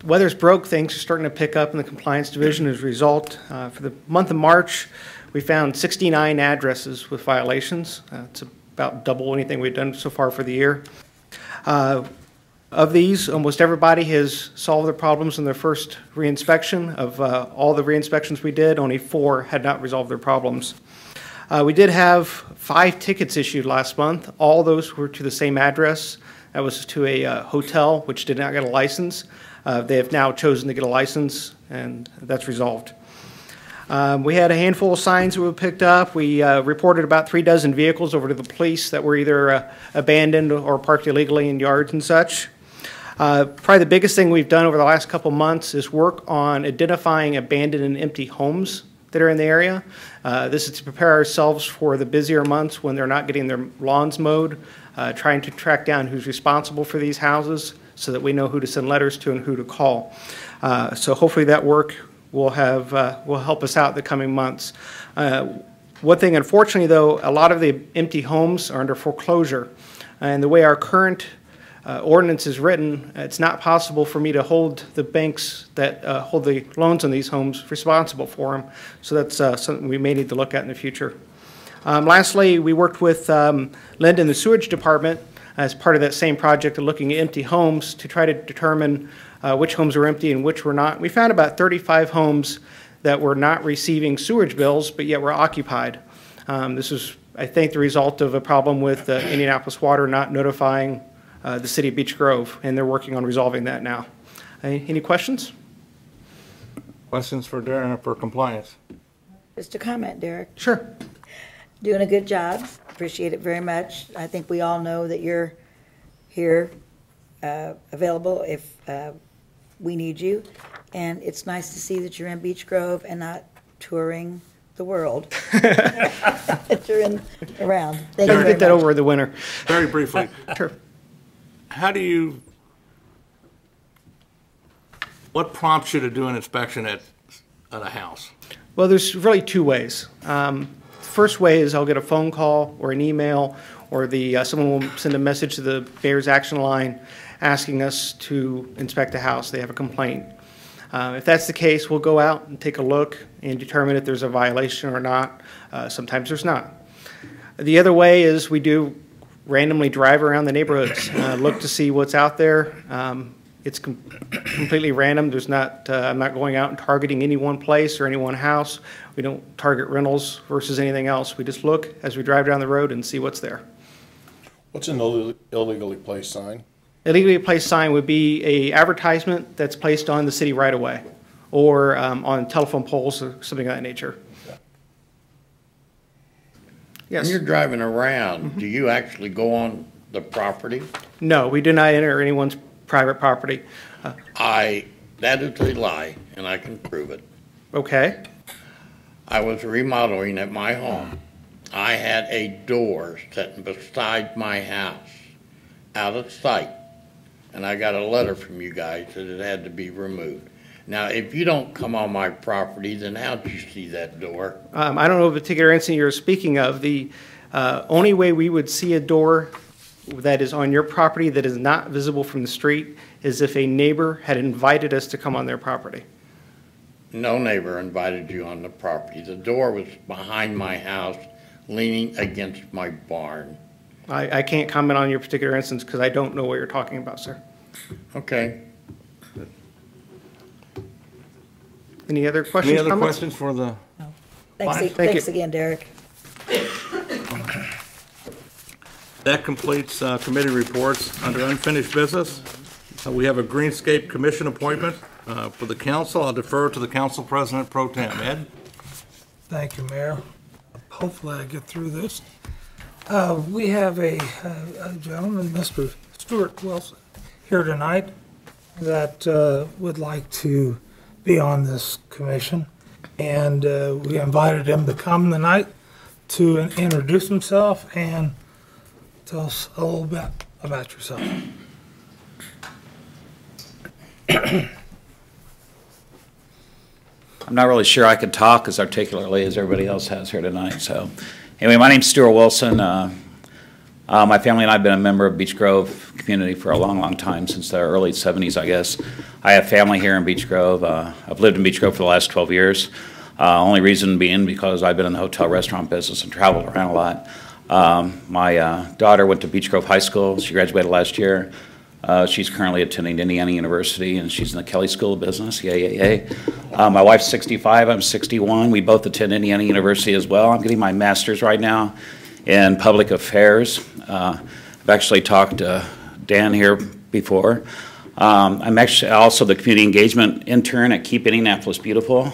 Weather's broke. Things are starting to pick up in the compliance division as a result. For the month of March, we found 69 addresses with violations. It's about double anything we've done so far for the year. Of these, almost everybody has solved their problems in their first reinspection. Of all the reinspections we did, only 4 had not resolved their problems. We did have 5 tickets issued last month. All those were to the same address. That was to a hotel which did not get a license. They have now chosen to get a license, and that's resolved. We had a handful of signs that were picked up. We reported about 3 dozen vehicles over to the police that were either abandoned or parked illegally in yards and such. Probably the biggest thing we've done over the last couple months is work on identifying abandoned and empty homes that are in the area. This is to prepare ourselves for the busier months when they're not getting their lawns mowed, trying to track down who's responsible for these houses so that we know who to send letters to and who to call. So hopefully that work will help us out the coming months. One thing, unfortunately, though, a lot of the empty homes are under foreclosure. And the way our current ordinance is written, it's not possible for me to hold the banks that hold the loans on these homes responsible for them. So that's something we may need to look at in the future. Lastly, we worked with Linda in the sewage department as part of that same project of looking at empty homes to try to determine which homes were empty and which were not. We found about 35 homes that were not receiving sewage bills, but yet were occupied. This was, I think, the result of a problem with Indianapolis Water not notifying the city of Beech Grove, and they're working on resolving that now. Any questions? Questions for Darren for compliance? Just a comment, Derek. Sure. Doing a good job. Appreciate it very much. I think we all know that you're here, available if we need you. And it's nice to see that you're in Beech Grove and not touring the world. That you're around. Thank you very get that much. over the winter. Very briefly. Sure. What prompts you to do an inspection at a house? Well, there's really 2 ways. First way is I'll get a phone call or an email, or someone will send a message to the Bears Action Line asking us to inspect a house. They have a complaint. If that's the case, we'll go out and take a look and determine if there's a violation or not. Sometimes there's not. The other way is we do randomly drive around the neighborhoods, look to see what's out there. It's completely random. There's not, I'm not going out and targeting any one place or any one house. We don't target rentals versus anything else. We just look as we drive down the road and see what's there. What's an illegally placed sign? Illegally placed sign would be a advertisement that's placed on the city right of way or on telephone poles or something of that nature. Yes. When you're driving around, do you actually go on the property? No, we do not enter anyone's private property. That is a lie, and I can prove it. Okay. I was remodeling at my home. I had a door sitting beside my house, out of sight, and I got a letter from you guys that it had to be removed. Now, if you don't come on my property, then how'd you see that door? I don't know the particular incident you're speaking of. The only way we would see a door that is on your property that is not visible from the street is if a neighbor had invited us to come on their property. No neighbor invited you on the property. The door was behind my house, leaning against my barn. I can't comment on your particular instance because I don't know what you're talking about, sir. Okay. Any other questions? Any other questions for the? No. Thank Thanks you. again, Derek. That completes committee reports. Under unfinished business, we have a Greenscape Commission appointment for the council. I'll defer to the council president pro tem. Ed? Thank you, Mayor. Hopefully I get through this. We have a gentleman, Mr. Stuart Wilson, here tonight that would like to be on this commission. And we invited him to come tonight to introduce himself and tell us a little bit about yourself. I'm not really sure I could talk as articulately as everybody else has here tonight. So anyway, my name's Stuart Wilson. My family and I have been a member of Beech Grove community for a long, long time, since the early 70s, I guess. I have family here in Beech Grove. I've lived in Beech Grove for the last 12 years. Only reason being because I've been in the hotel restaurant business and traveled around a lot. My daughter went to Beech Grove High School. She graduated last year. She's currently attending Indiana University, and she's in the Kelly School of Business. Yay. My wife's 65. I'm 61. We both attend Indiana University as well. I'm getting my master's right now in public affairs. I've actually talked to Dan here before. I'm actually also the community engagement intern at Keep Indianapolis Beautiful.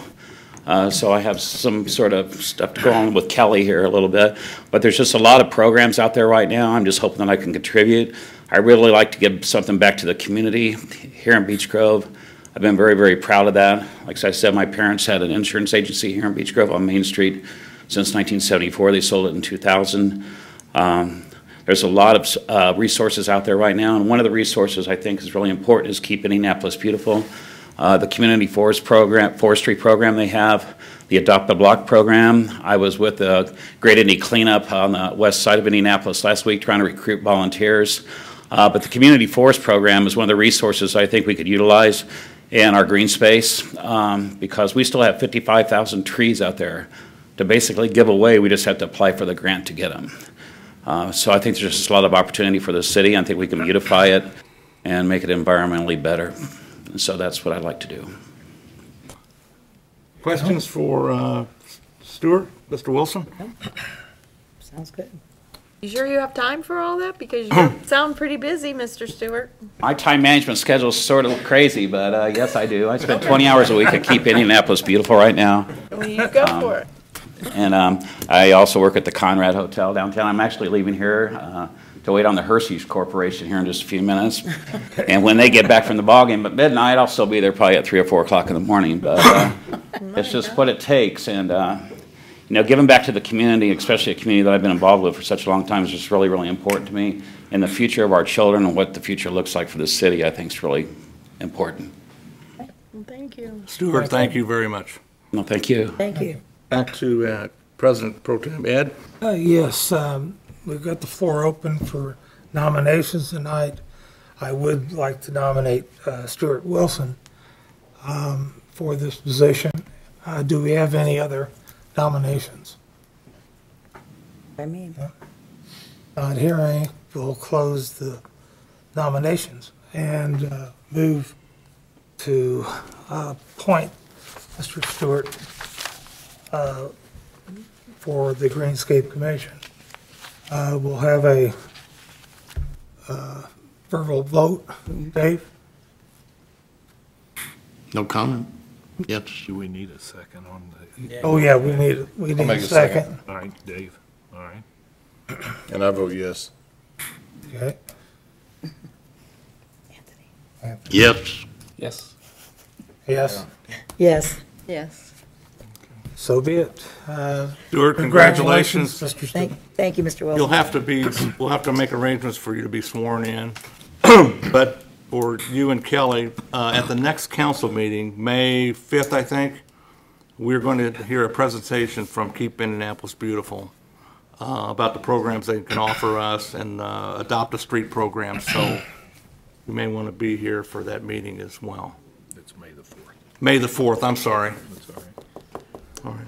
So I have some sort of stuff to go on with Kelly here a little bit. But there's just a lot of programs out there right now. I'm just hoping that I can contribute. I really like to give something back to the community here in Beech Grove. I've been very, very proud of that. Like I said, my parents had an insurance agency here in Beech Grove on Main Street since 1974. They sold it in 2000. There's a lot of resources out there right now, and one of the resources I think is really important is Keep Indianapolis Beautiful. The community forestry program they have, the Adopt a Block program. I was with the Great Indy Cleanup on the west side of Indianapolis last week trying to recruit volunteers. But the community forest program is one of the resources I think we could utilize in our green space because we still have 55,000 trees out there to basically give away. We just have to apply for the grant to get them. So I think there's just a lot of opportunity for the city. I think we can beautify it and make it environmentally better. And so that's what I'd like to do. Questions for Stuart, Mr. Wilson? Sounds good. You sure you have time for all that? Because you sound pretty busy, Mr. Stewart. My time management schedule is sort of crazy, but yes, I do. I spend 20 hours a week at Keep Indianapolis Beautiful right now. Well, you go for it. And I also work at the Conrad Hotel downtown. I'm actually leaving here to wait on the Hershey's Corporation here in just a few minutes. And when they get back from the ballgame at midnight, I'll still be there probably at 3 or 4 o'clock in the morning. But it's just what it takes. And, you know, giving back to the community, especially a community that I've been involved with for such a long time, is just really, really important to me. And the future of our children and what the future looks like for the city, I think is really important. Well, thank you. Stuart, thank you very much. No, thank you. Thank you. Back to President Pro Tem Ed. Yes, we've got the floor open for nominations tonight. I would like to nominate Stuart Wilson for this position. Do we have any other nominations? I mean, Not hearing, we'll close the nominations and move to appoint Mr. Stewart for the Greenscape Commission. We'll have a verbal vote. Dave? No comment. Yes. Do we need a second on the? Oh, yeah, we need make a a second. second. All right, Dave. All right. And I vote yes. Okay. Yes. Yes. Yes, yes. Yes. so be it. Stuart, congratulations. Mr. Thank, Stewart. thank you, Mr. Wilson. We'll have to make arrangements for you to be sworn in. But for you and Kelly, at the next council meeting, May 5th, I think, we're going to hear a presentation from Keep Indianapolis Beautiful about the programs they can offer us and Adopt a Street program. So you may want to be here for that meeting as well. It's May the 4th. May the 4th, I'm sorry. That's all right. All right.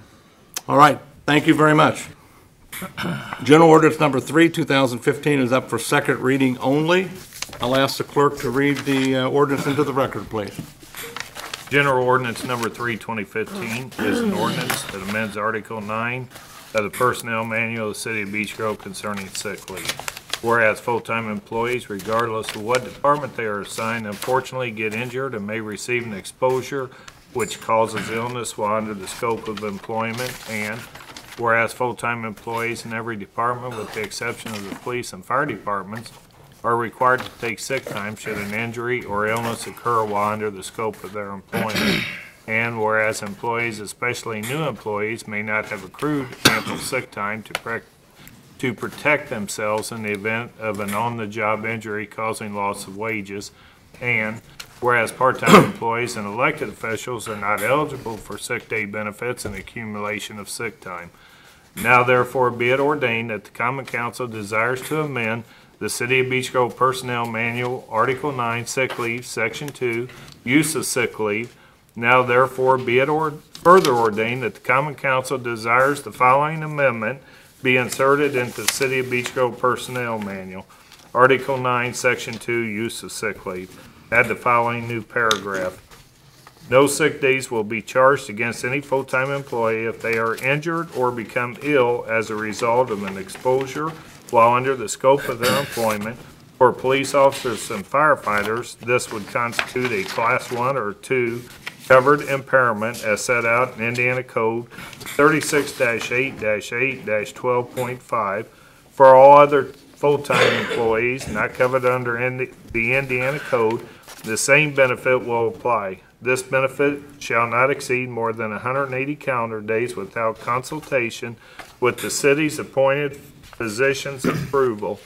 All right, thank you very much. General Ordinance number 3, 2015 is up for second reading only. I'll ask the clerk to read the ordinance into the record, please. General Ordinance number 3, 2015 is an ordinance that amends Article 9 of the Personnel Manual of the City of Beech Grove concerning sick leave. Whereas full-time employees, regardless of what department they are assigned, unfortunately get injured and may receive an exposure which causes illness while under the scope of employment, and whereas full-time employees in every department, with the exception of the police and fire departments, are required to take sick time should an injury or illness occur while under the scope of their employment. And whereas employees, especially new employees, may not have accrued ample sick time to protect themselves in the event of an on-the-job injury causing loss of wages, and whereas part-time employees and elected officials are not eligible for sick day benefits and accumulation of sick time. Now therefore be it ordained that the Common Council desires to amend the City of Beech Grove Personnel Manual, Article 9, Sick Leave, Section 2, Use of Sick Leave. Now therefore be it further ordained that the Common Council desires the following amendment be inserted into the City of Beech Grove Personnel Manual, Article 9, Section 2, Use of Sick Leave. Add the following new paragraph. No sick days will be charged against any full-time employee if they are injured or become ill as a result of an exposure while under the scope of their employment. For police officers and firefighters, this would constitute a Class 1 or 2 covered impairment as set out in Indiana Code 36-8-8-12.5. For all other full-time employees not covered under the Indiana Code, the same benefit will apply. This benefit shall not exceed more than 180 calendar days without consultation with the city's appointed physician's approval.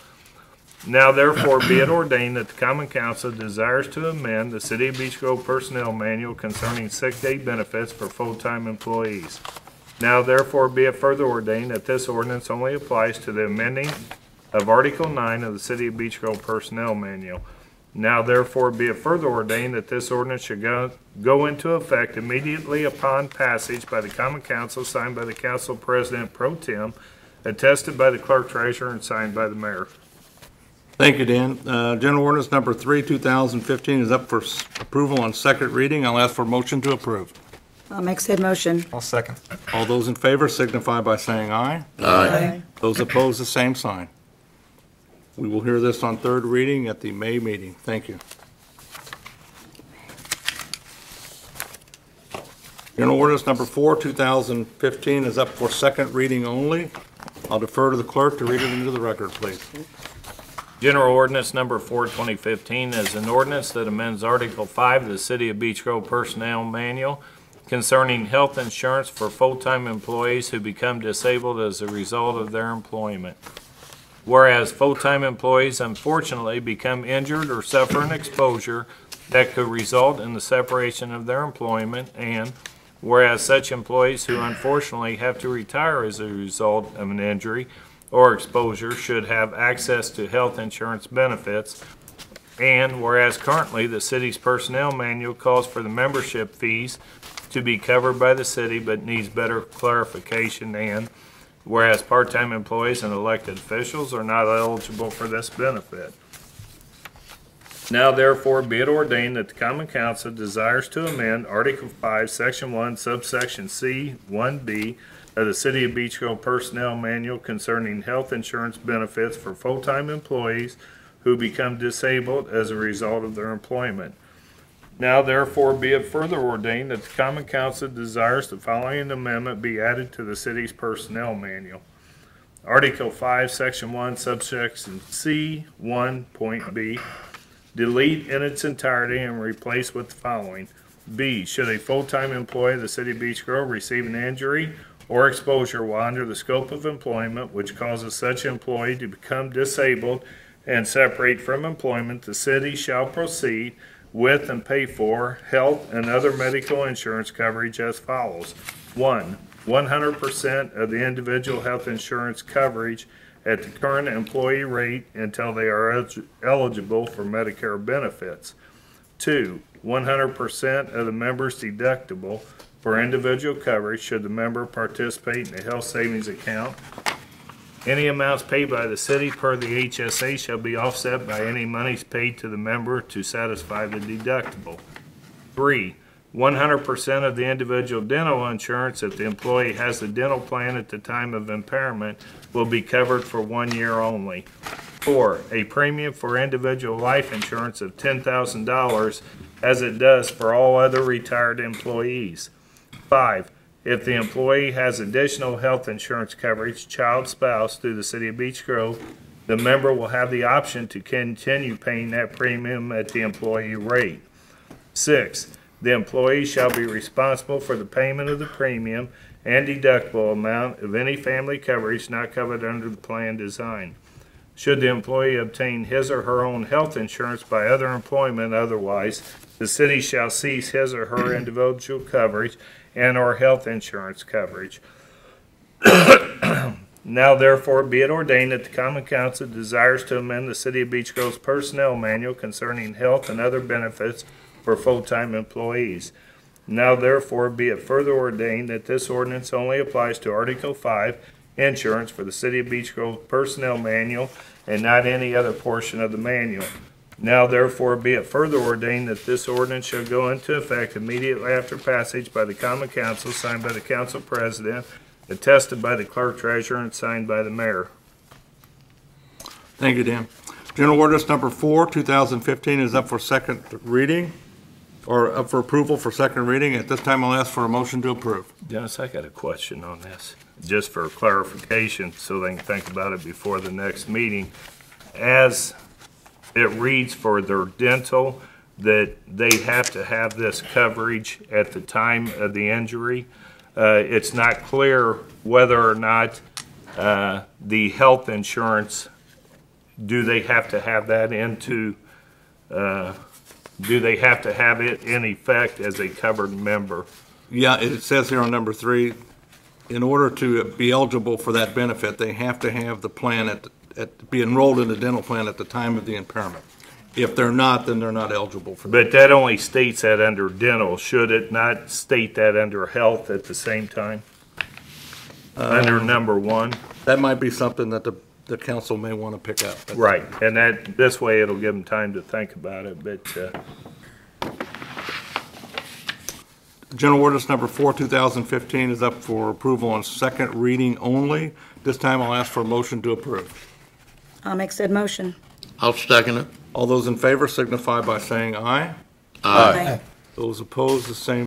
Now therefore be it ordained that the Common Council desires to amend the City of Beech Grove Personnel Manual concerning sick day benefits for full-time employees. Now therefore be it further ordained that this ordinance only applies to the amending of Article 9 of the City of Beech Grove Personnel Manual. Now therefore be it further ordained that this ordinance should go into effect immediately upon passage by the Common Council, signed by the Council President Pro Tem, attested by the Clerk Treasurer, and signed by the Mayor. Thank you, Dan. General Ordinance number 3, 2015 is up for approval on second reading. I'll ask for a motion to approve. I'll make said motion. I'll second. All those in favor signify by saying aye. Aye. Those opposed, the same sign. We will hear this on third reading at the May meeting. Thank you. General Ordinance number 4, 2015 is up for second reading only. I'll defer to the clerk to read it into the record, please. General Ordinance number 4, 2015 is an ordinance that amends Article 5 of the City of Beech Grove Personnel Manual concerning health insurance for full-time employees who become disabled as a result of their employment. Whereas full-time employees unfortunately become injured or suffer an exposure that could result in the separation of their employment, and whereas such employees who unfortunately have to retire as a result of an injury or exposure should have access to health insurance benefits, and whereas currently the city's personnel manual calls for the membership fees to be covered by the city but needs better clarification, and whereas part-time employees and elected officials are not eligible for this benefit. Now therefore be it ordained that the Common Council desires to amend Article 5, Section 1, subsection C, 1B of the City of Beech Grove Personnel Manual concerning health insurance benefits for full-time employees who become disabled as a result of their employment. Now therefore be it further ordained that the Common Council desires the following amendment be added to the city's personnel manual. Article 5, Section 1, subsection C, 1.B, delete in its entirety and replace with the following. B, should a full-time employee of the City of Beech Grove receive an injury or exposure while under the scope of employment which causes such employee to become disabled and separate from employment, the city shall proceed with and pay for health and other medical insurance coverage as follows. 1, 100% of the individual health insurance coverage at the current employee rate until they are eligible for Medicare benefits. 2, 100% of the member's deductible for individual coverage should the member participate in a health savings account. Any amounts paid by the city per the HSA shall be offset by any monies paid to the member to satisfy the deductible. 3, 100% of the individual dental insurance if the employee has the dental plan at the time of impairment will be covered for 1 year only. 4, a premium for individual life insurance of $10,000 as it does for all other retired employees. 5, if the employee has additional health insurance coverage, child, spouse, through the City of Beech Grove, the member will have the option to continue paying that premium at the employee rate. 6, the employee shall be responsible for the payment of the premium and deductible amount of any family coverage not covered under the plan design. Should the employee obtain his or her own health insurance by other employment otherwise, the city shall cease his or her individual coverage and or health insurance coverage. Now therefore be it ordained that the Common Council desires to amend the City of Beech Grove's personnel manual concerning health and other benefits for full-time employees. Now therefore be it further ordained that this ordinance only applies to Article 5, insurance for the City of Beech Grove personnel manual and not any other portion of the manual. Now therefore be it further ordained that this ordinance shall go into effect immediately after passage by the Common Council, signed by the Council President, attested by the Clerk Treasurer, and signed by the Mayor. Thank you, Dan. General Ordinance number 4, 2015 is up for second reading, or up for approval for second reading. At this time, I'll ask for a motion to approve. Dennis, I got a question on this, just for clarification, so they can think about it before the next meeting. As it reads for their dental, that they have to have this coverage at the time of the injury. It's not clear whether or not the health insurance, do they have to have that into, do they have to have it in effect as a covered member? Yeah, it says here on number 3, in order to be eligible for that benefit, they have to have the plan be enrolled in the dental plan at the time of the impairment. If they're not, then they're not eligible for that. But that only states that under dental. Should it not state that under health at the same time? Under number 1? That might be something that the council may want to pick up. Right, and that, this way it'll give them time to think about it, but General Ordinance number 4, 2015 is up for approval on second reading only. This time I'll ask for a motion to approve. I'll make said motion. I'll second it. All those in favor signify by saying aye. Aye. Those opposed, the same.